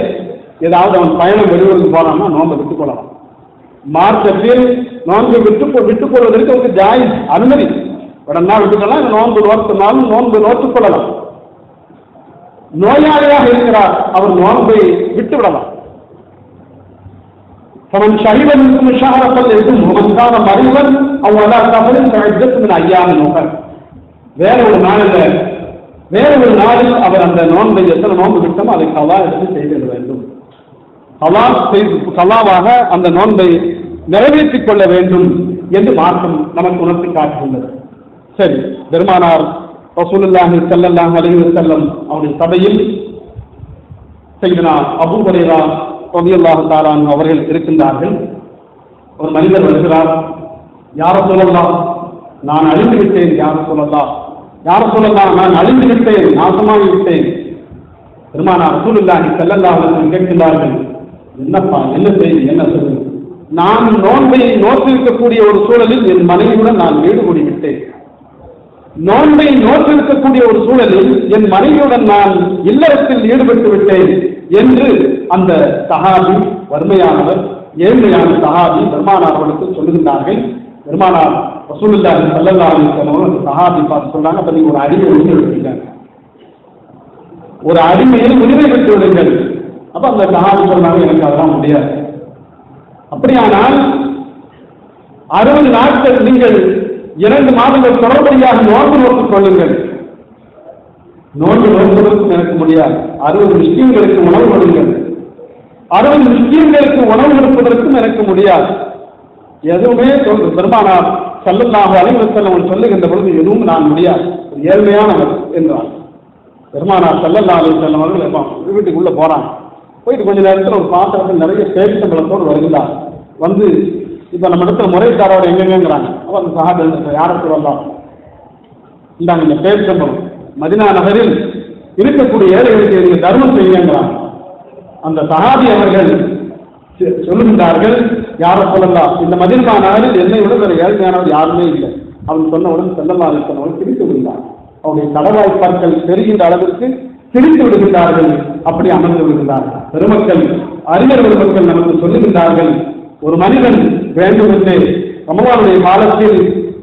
ஏதாவது அவன் பயணம் வெளியூருக்கு போனான்னா நோன்பை விட்டுக் கொள்ளலாம். மார்க்கத்தில் நோன்பு விட்டுக் கொள்வதற்கு அவருக்கு ஜாயிஸ், அனுமதி. உடனே விட்டுக்கலாம், நோன்பு நோக்கினாலும் நோன்பு நோக்கிக் கொள்ளலாம். நோயாளியாக இருக்கிறார், அவர் நோன்பை விட்டு விடலாம். அவன் ஷஹீதன் ஷஹரப்பல் எதுவும் அவனுக்கான மறிவன் அவன் ஐயாவின் நோக்கர். வேற ஒரு நாளில் அவர் அந்த நோன்பை எத்தனை நோன்பு விட்டோமோ அதை கலா எடுத்து செய்திட வேண்டும். கலாவாக அந்த நோன்பை நிறைவேற்றிக் கொள்ள வேண்டும் என்று மார்க்கம் நமக்கு உணர்த்தி காட்டுகின்றது. சரி, பெருமானார் ரசூலுல்லாஹி ஸல்லல்லாஹு அலைஹி வஸல்லம் அவருடைய சபையில் சையதுனா அபூ ஹுரைரா ரலியல்லாஹு தஆலா அன்ஹு அவர்கள் இருக்கின்றார்கள். ஒரு மனிதர் வருகிறார், யா ரசூலல்லாஹ், நான் அழிந்து விட்டேன், யா ரசூலல்லாஹ், நான் அழிந்து விட்டேன், நாசமாகி விட்டேன். பெருமானார் ரசூலுல்லாஹி ஸல்லல்லாஹு அலைஹி வஸல்லம் கேட்கின்றார்கள், என்னப்பா, என்ன செய்தி, என்ன சொல்லு? நான் நோன்பை நோற்றிருக்கக்கூடிய ஒரு சூழலில் என் மனைவியுடன் நான் ஈடுபடி விட்டேன். நோன்பை நோற்றிருக்கக்கூடிய ஒரு சூழலில் என் மனைவியுடன் நான் இல்லறத்தில் ஈடுபட்டு விட்டேன் என்று அந்த சஹாபி, வறுமையானவர், ஏழ்மையான சஹாபி பெருமானார் அவர்களுக்கு சொல்லுகின்றார்கள். பெருமானார் ரசூலுல்லாஹி ஸல்லல்லாஹு அலைஹி வஸல்லம் அந்த சஹாபி பார்த்து சொன்னாங்க, அப்ப நீங்க ஒரு அடிமை உரிமை விட்டுருக்காங்க, ஒரு அடிமையில் உரிமை விட்டு விடுங்கள். அப்ப அந்த சஹாபி சொன்னாங்க, எனக்கு அதெல்லாம் முடியாது. அப்படியானால் 60 நாட்கள் நீங்கள் 2 மாதங்கள் தொடர்படியாக நோன்பு நோக்கிக் கொள்ளுங்கள். நோன்பு நோக்குவதற்கும் எனக்கு முடியாது. 60 மிஸ்கீன்களுக்கு உணவு கொடுங்கள். 60 மிஸ்கீன்களுக்கு உணவு கொடுப்பதற்கும் எனக்கு முடியாது. எதுவுமே பெருமானார் ஸல்லல்லாஹு அலைஹி வஸல்லம் சொல்லுகின்ற பொழுது எதுவும் நான் முடியாது, ஏழ்மையானவர் என்றார். பெருமானார் ஸல்லல்லாஹு அலைஹி வஸல்லம் அவர்கள் வீட்டுக்குள்ள போறாங்க. போயிட்டு கொஞ்ச நேரத்தில் ஒரு பாத்திரத்தில் நிறைய பேரிச்சம்பழத்தோடு வருகிறார். வந்து இப்ப நம்ம இடத்துல முறைக்காரோட எங்கெங்கிறாங்க. அப்ப அந்த சஹாபி யாருக்கு வரலாம், இந்தாங்க இந்த பேரிச்சம்பழம், மதினா நகரில் இருக்கக்கூடிய ஏழைகளுக்கு நீங்க தர்மம் செய்யுங்கிறாங்க. அந்த சஹாபி அவர்கள் சொல்லுகின்றார்கள், யார சொல்லலாம், இந்த மதினா நகரில் என்னை விட வேற ஏழ்மையானவர் யாருமே இல்லை. அவன் சொன்னவுடன் ஸல்லல்லாஹு அலைஹி வஸல்லம் பிரித்து விடுகிறார். அவருடைய கடவாய்ப்பார்கள் பெறுகின்ற அளவிற்கு பிரித்து விடுகின்றார்கள். அப்படி அமர்ந்து விடுகின்றார்கள். பெருமக்கள், அறிஞர் பெருமக்கள் நமக்கு சொல்லுகின்றார்கள், ஒரு மனிதன் வேண்டுமென்றே ரமலானுடைய காலத்தில்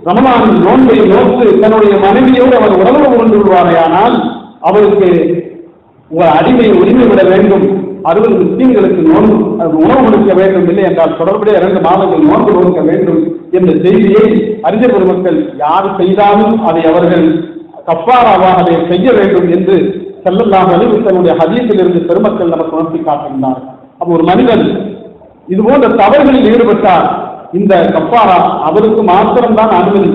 ரமலான் நோன்பை நோக்கு தன்னுடைய மனைவியோடு அவர் உறவு கொண்டு விடுவாரையானால் அவருக்கு ஒரு அடிமை உரிமை விட வேண்டும், 60 மிஸ்கீன்களுக்கு உணவு கொடுக்க வேண்டும், இல்லை என்றால் தொடர்புடைய 2 மாதங்கள் நோன்பு கொடுக்க வேண்டும் என்ற செய்தியை அறிஞர் பெருமக்கள் யார் செய்தாலும் அதை அவர்கள் கஃபாராவாக அதை செய்ய வேண்டும் என்று ஸல்லல்லாஹு அலைஹி வஸல்லம் ஹதீஸில் இருந்து பெருமக்கள் நமக்கு உணர்த்தி காட்டுகின்றனர். அப்போ ஒரு மனிதன் இது போன்ற தவறுகளில் ஈடுபட்டால் இந்த கஃபாரா அவருக்கு மாத்திரம்தான் அனுமதி.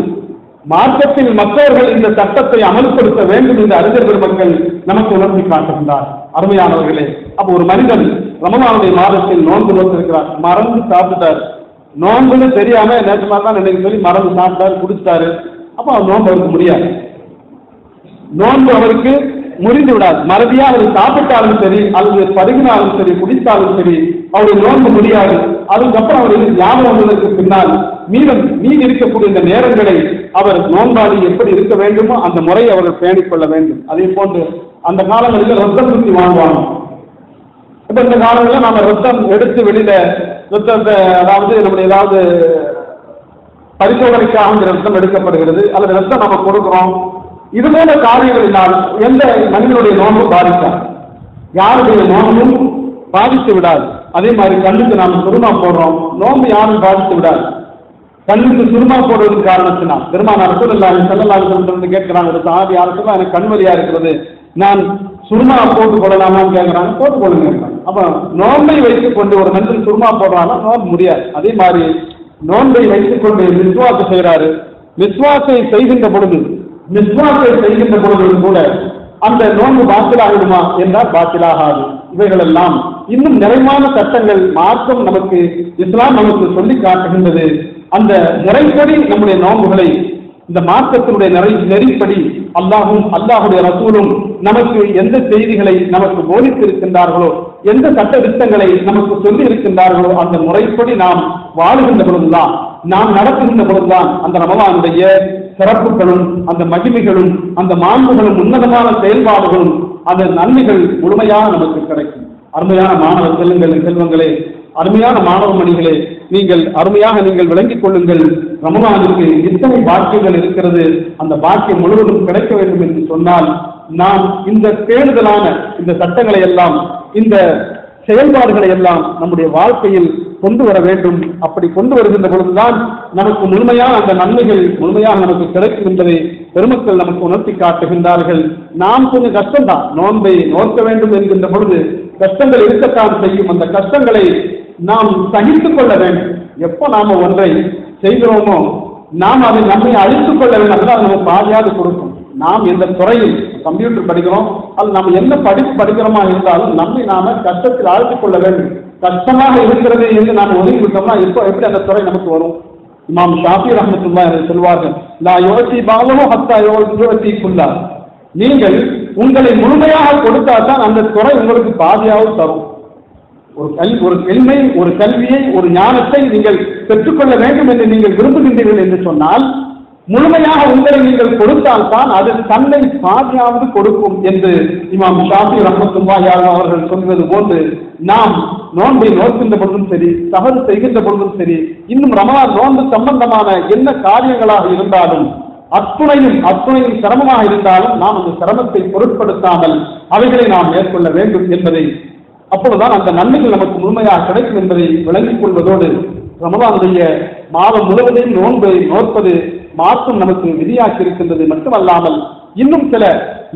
மார்க்கத்தில் மற்றவர்கள் இந்த சட்டத்தை அமல்படுத்த வேண்டும் என்று அறிஞர் பெருமக்கள் நமக்கு உணர்த்தி காட்டுகின்றார். அருமையானவர்களே, அப்போ ஒரு மனிதன் ரமலானுடைய மாதத்தில் நோன்பு நோக்கிருக்கிறார், மறந்து சாப்பிட்டார். நோன்புன்னு தெரியாம நேற்று மாதிரி தான் நினைக்க சொல்லி மறந்து சாப்பிட்டாரு, குடிச்சிட்டாரு. அப்ப அவர் நோன்பு அவருக்கு முடியாது. நோன்பு அவருக்கு முறிந்து விடாது. மறதியா அவர் சாப்பிட்டாலும் சரி, அல்லது பருகினாலும் சரி, குடித்தாலும் சரி, அவருடைய நோன்பு முடியாது. அதுக்கப்புறம் அவருக்கு ஞாபகம் வந்ததற்கு பின்னால் மீதி இருக்கக்கூடிய இந்த நேரங்களை அவர் நோன்பாளி எப்படி இருக்க வேண்டுமோ அந்த முறையை அவர்கள் பேணிக் கொள்ள வேண்டும். அதே போன்று அந்த காலங்களில் ரத்தம் சுத்தி வாங்குவாங்க. இப்ப இந்த காலங்களில் நாம ரத்தம் எடுத்து வெளியில ரத்தத்தை, அதாவது நம்முடைய ஏதாவது பரிசோதனைக்காக இந்த ரத்தம் எடுக்கப்படுகிறது அல்லது ரத்தம் நம்ம கொடுக்கிறோம். இது போல காரியங்களினால் எந்த மனிதனுடைய நோன்பு பாதிக்காது, யாருடைய நோன்பும் பாதித்து விடாது. அதே மாதிரி கண்ணுக்கு நாம சுருமா போடுறோம், நோன்பு யாரும் பாதித்து விடாது. கண்ணுக்கு சுருமா போடுவதற்கு காரணத்தினால் பெருமானார் ரசூலுல்லாஹி ஸல்லல்லாஹு அலைஹி வஸல்லம் கேட்கிறாங்க, ஒரு சஹாபி யாருக்கும் எனக்கு கண்வலியா இருக்கிறது, நான் சுருமா போட்டு கொள்ளலாமான்னு கேட்கிறாங்க. போட்டு கொள்ளுங்க. அப்ப நோன்பை வைத்துக் கொண்டு ஒரு மனிதன் சுருமா போடுறாங்கன்னா நோன்பு முடியாது. அதே மாதிரி நோன்பை வைத்துக் கொண்டு மிஸ்வாக்கு செய்கிறாரு. மிஸ்வாக்கை செய்கின்ற பொழுது கூட அந்த நோன்பு பாத்திலாகிடுமா என்றால் பாத்திலாகாது. இவைகள் எல்லாம் இன்னும் நிறைவான சட்டங்கள் மார்க்கம் நமக்கு, இஸ்லாம் நமக்கு சொல்லி காட்டுகின்றது. அந்த முறைப்படி நம்முடைய நோன்புகளை இந்த மார்க்கத்தினுடைய நெறிப்படி அல்லாஹும் அல்லாஹுடைய ரசூலும் நமக்கு எந்த செய்திகளை நமக்கு போதித்து இருக்கின்றார்களோ, எந்த சட்ட திட்டங்களை நமக்கு சொல்லி இருக்கின்றார்களோ அந்த முறைப்படி நாம் வாழுகின்ற பொழுதுதான், நாம் நடத்துகின்ற பொழுதுதான் அந்த ரமலானுடைய சிறப்புகளும் அந்த மகிமைகளும் அந்த மாண்புகளும் உன்னதமான செயல்பாடுகளும் அந்த நன்மைகள் முழுமையாக நமக்கு கிடைக்கும். அருமையான மாணவ செல்வங்களே, அருமையான மாணவ மணிகளே, அருமையாக நீங்கள் விளங்கிக் கொள்ளுங்கள். ரமலானுக்கு இத்தனை பாக்கியங்கள் இருக்கிறது. அந்த பாக்கியம் முழுவதும் கிடைக்க வேண்டும் என்று சொன்னால் நாம் இந்த பேணுதலான இந்த சட்டங்களை எல்லாம், இந்த செயல்பாடுகளை எல்லாம் நம்முடைய வாழ்க்கையில் கொண்டு வர வேண்டும். அப்படி கொண்டு வருகின்ற பொழுதுதான் நமக்கு முழுமையான அந்த நன்மைகள் முழுமையாக நமக்கு கிடைக்கும் என்பதை பெருமக்கள் நமக்கு உணர்த்தி காட்டுகின்றார்கள். நாம் கொஞ்சம் கஷ்டம்தான், நோன்பை நோக்க வேண்டும் என்கின்ற பொழுது கஷ்டங்கள் இருக்கத்தான் செய்யும். அந்த கஷ்டங்களை நாம் சகித்துக் கொள்ள வேண்டும். எப்போ நாம ஒன்றை செய்கிறோமோ நாம் அதை நம்மை அழித்துக் கொள்ள வேண்டும். அதுதான் நமக்கு பாதியாது கொடுக்கும். நாம் எந்த துறையில் கம்ப்யூட்டர் படிக்கிறோம், அது நம்ம என்ன படிக்கிறோமா இருந்தாலும் நம்மை நாம கஷ்டத்தில் ஆழ்த்திக் கொள்ள வேண்டும். கஷ்டமாக இருக்கிறது என்று நாம் ஒதுங்கி விட்டோம்னா இப்போ எப்படி அந்த துறை நமக்கு வரும்? இமாம் ஷாஃபி ரஹ்மத்துல்லாஹி அலைஹி சொல்வார்கள், லா யுவதி பாலஹு ஹத்தா யுவதி குல்லா. நீங்கள் உங்களை முழுமையாக கொடுத்தால்தான் அந்த துறை உங்களுக்கு பாதியாவது தரும். ஒரு எளிமை, ஒரு கல்வியை, ஒரு ஞானத்தை நீங்கள் பெற்றுக்கொள்ள வேண்டும் என்று நீங்கள் விரும்புகின்றீர்கள் என்று சொன்னால் முழுமையாக உங்களை நீங்கள் கொடுத்தால்தான் அது தன்னை பாதியாவது கொடுக்கும் என்று இமாம் ஷாஃபி ரஹ்மத்துல்லாஹி அலைஹி அவர்கள் சொல்வது போன்று நாம் நோன்பை நோக்கின்ற பொழுதும் சரி, தவறு செய்கின்ற பொழுதும் சரி, இன்னும் ரமலான் நோன்பு சம்பந்தமான என்ன காரியங்களாக இருந்தாலும் அத்துணையும் சிரமமாக இருந்தாலும் நாம் அந்த சிரமத்தை பொருட்படுத்தாமல் அவைகளை நாம் மேற்கொள்ள வேண்டும் என்பதை, அப்பொழுதுதான் அந்த நன்மைகள் நமக்கு முழுமையாக கிடைக்கும் என்பதை விளங்கிக் கொள்வதோடு ரமலானுடைய மாதம் முழுவதையும் நோன்பை நோற்பது மாற்றம் நமக்கு விதியாக்கி இருக்கின்றது மட்டுமல்லாமல் இன்னும் சில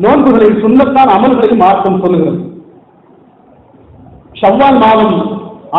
நோன்புகளில் சுன்னத்தான் அமல்களையும் மாற்றம் சொல்லுகிறது. ஷவ்வால் மாதம்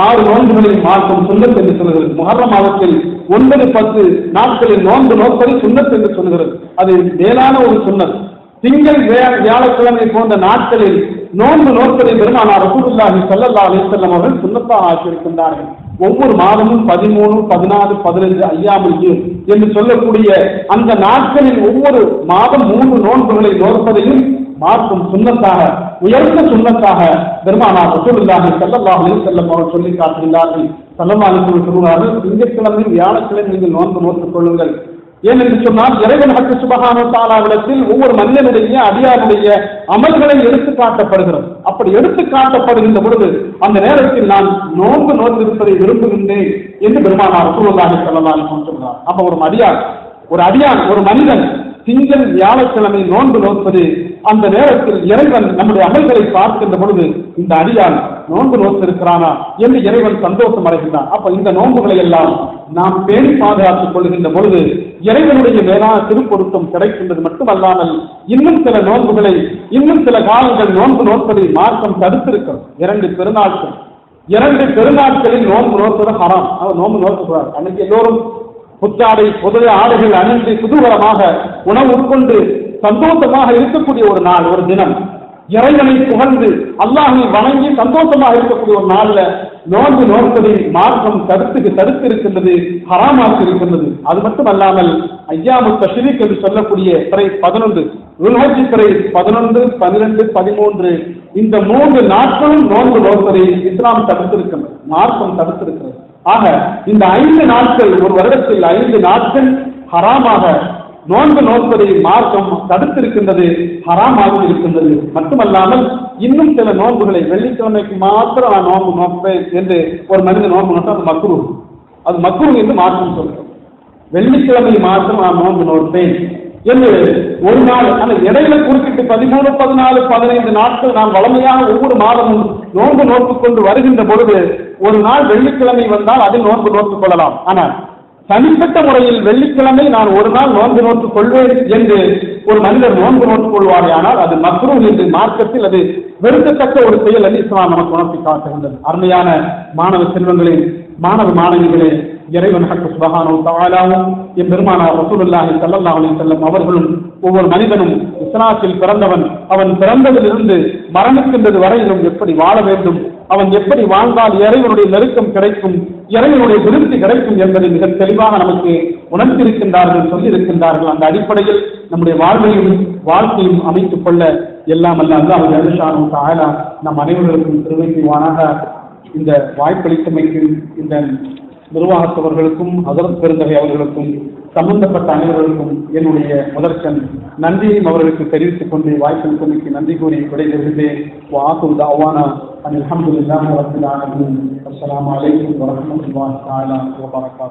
6 நோன்புகளில் மாற்றம் சுன்னத் என்று சொல்லுகிறது. முஹர்ரம் மாதத்தில் 9-10 நாட்களில் நோன்பு நோற்பது சுன்னத் என்று சொல்லுகிறது. அது மேலான ஒரு சுன்னத். திங்கள் வியாழக்கிழமை போன்ற நாட்களில் நோன்பு நோற்பதை பெருமானார் ரசூலுல்லாஹி ஸல்லல்லாஹு அலைஹி வஸல்லம் அவர்கள் சுன்னத்தாக ஆக்கியிருக்கின்றார்கள். ஒவ்வொரு மாதமும் 13, 14, 15 ஐயாமுல் பீத் என்று சொல்லக்கூடிய அந்த நாட்களில் ஒவ்வொரு மாதம் 3 நோன்புகளை நோற்பதையும் மாற்றும் சுன்னத்தாக, உயர்ந்த சுன்னத்தாக பெருமானார் ரசூலுல்லாஹி ஸல்லல்லாஹு அலைஹி வஸல்லம் அவர்கள் சொல்லி காட்டுகின்றார்கள். ஸல்லல்லாஹு அலைஹி வஸல்லம் சொல்கிறார்கள், திங்கட்கிழமை வியாழக்கிழமை நீங்கள் நோன்பு நோற்றுக் கொள்ளுங்கள். ஏனென்று சொன்னால் இறைவன் ஹக்கு சுப்ஹானஹு வ தஆலாவிடத்தில் ஒவ்வொரு மனிதனுடைய அடியாருடைய அமல்களை எடுத்து காட்டப்படுகிறது. அப்படி எடுத்து காட்டப்படுகின்ற பொழுது அந்த நேரத்தில் நான் நோன்பு நோற்றிருப்பதை விரும்புகின்றேன் என்று பெருமானார் ரசூலுல்லாஹி ஸல்லல்லாஹு அலைஹி வஸல்லம் சொல்றார். அப்ப ஒரு அடியான் ஒரு மனிதன் திங்கள் வியாழக்கிழமை நோன்பு நோற்பது, அந்த நேரத்தில் இறைவன் நம்முடைய அமல்களை பார்க்கின்ற பொழுது இந்த அடியான் நோன்பு நோக்கிருக்கிறானா என்று இறைவன் சந்தோஷம் அடைகின்றான். அப்ப இந்த நோன்புகளை எல்லாம் நாம் பேணி பாதுகாத்துக் கொள்கின்ற பொழுது இறைவனுடைய மேலான திருப்பொருத்தம் கிடைக்கின்றது மட்டுமல்லாமல் இன்னும் சில நோன்புகளை, இன்னும் சில காலங்கள் நோன்பு நோற்பதை மாற்றம் தடுத்திருக்கிறது. 2 பெருநாட்களில் நோன்பு நோற்பது ஹராம். அவர் நோன்பு நோக்கக்கூடாது. அன்னைக்கு எல்லோரும் புத்தாடை புதிய ஆடைகள் அணிந்து குதூகலமாக உணவு உட்கொண்டு சந்தோஷமாக இருக்கக்கூடிய ஒரு நாள், ஒரு தினம், இறைவனை புகழ்ந்து அல்லாஹை வணங்கி சந்தோஷமாக இருக்கக்கூடிய ஒரு நாள்ல நோன்பு நோற்பதை மார்க்கம் தடுத்து இருக்கின்றது, ஹராமாக்கி இருக்கின்றது. அது மட்டுமல்லாமல் ஐயாமு தஷ்ரீக் என்று சொல்லக்கூடிய பிறை 11, துல்ஹஜ் பிறை 11, 12, 13 இந்த 3 நாட்களும் நோன்பு நோற்பதை இஸ்லாம் தடுத்திருக்கிறது, மார்க்கம் தடுத்திருக்கிறது. ஆக இந்த 5 நாட்கள், ஒரு வருடத்தில் 5 நாட்கள் ஹராமாக நோன்பு நோற்பதை மார்க்கம் தடுத்திருக்கின்றது, ஹராமாக இருக்கின்றது. மட்டுமல்லாமல் இன்னும் சில நோன்புகளை வெள்ளிக்கிழமைக்கு மாத்திரம் நான் நோன்பு நோப்பேன் என்று ஒரு மனிதன் நோன்பு நோட்டா அது மக்ரூஹ், அது மக்ரூஹ் என்று மார்க்கம் சொல்கிறது. வெள்ளிக்கிழமை மாத்திரம் நான் நோன்பு நோற்பேன் என்று ஒரு நாள், அந்த இடையில குறிப்பிட்டு 13, 14, 15 நாட்கள் நாம் வளமையாக ஒவ்வொரு மாதமும் நோன்பு நோட்டுக் கொண்டு வருகின்ற பொழுது ஒரு நாள் வெள்ளிக்கிழமை வந்தால் அதில் நோன்பு நோட்டுக் கொள்ளலாம். ஆனால் தனிப்பட்ட முறையில் வெள்ளிக்கிழமை நான் ஒரு நாள் நோன்பு நோட்டுக் கொள்வேன் என்று ஒரு மனிதர் நோன்பு நோட்டுக் கொள்வாரே ஆனால் அது மக்ரூஹ் என்று மார்க்கத்தில் அது வெறுக்கத்தக்க ஒரு செயல் என்று இஸ்லாம் நமக்கு உணர்த்தி காட்டுகின்றது. அருமையான மாணவ செல்வங்களே, மாணவ மாணவிகளே, இறைவன் ஹக்கு சுப்ஹானஹு வ தஆலாவும் எம்பெருமானார் ரசூலுல்லாஹி ஸல்லல்லாஹு அலைஹி வஸல்லம் அவர்களும் ஒவ்வொரு மனிதனும் இஸ்லாத்தில் பிறந்தவன் அவன் பிறந்ததிலிருந்து மரணிக்கின்றது வரையிலும் எப்படி வாழ வேண்டும், அவன் எப்படி வாழ்ந்தால் இறைவனுடைய நெருக்கம் கிடைக்கும், இறைவனுடைய விருத்தி கிடைக்கும் என்பதை மிக தெளிவாக நமக்கு உணர்த்தியிருக்கின்றார்கள், சொல்லியிருக்கின்றார்கள். அந்த அடிப்படையில் நம்முடைய வாழ்வையும் வாழ்க்கையும் அமைத்துக் கொள்ள எல்லாம் அல்ல அல்லாஹ் ஜல்லுஷானஹு வ தஆலா நம் அனைவருக்கும் கிருபை செய்வானாக. இந்த வாய்ப்பளித்தமைக்கு இந்த நிர்வாகத்தவர்களுக்கும் ஹஜ்ரத் பெருந்தகை அவர்களுக்கும் சம்பந்தப்பட்ட அனைவர்களுக்கும் என்னுடைய முதற்கண் நன்றியையும் அவர்களுக்கு தெரிவித்துக் கொண்டு வாய்ப்பளித்தமைக்கு நன்றி கூறி விடைபெறுகிறேன். வஆகிரு தஅவானா அல்ஹம்துலில்லாஹி ரப்பில் ஆலமீன். அஸ்ஸலாமு அலைக்கும் வரஹ்மத்துல்லாஹி தஆலா வ பரகாத்துஹு.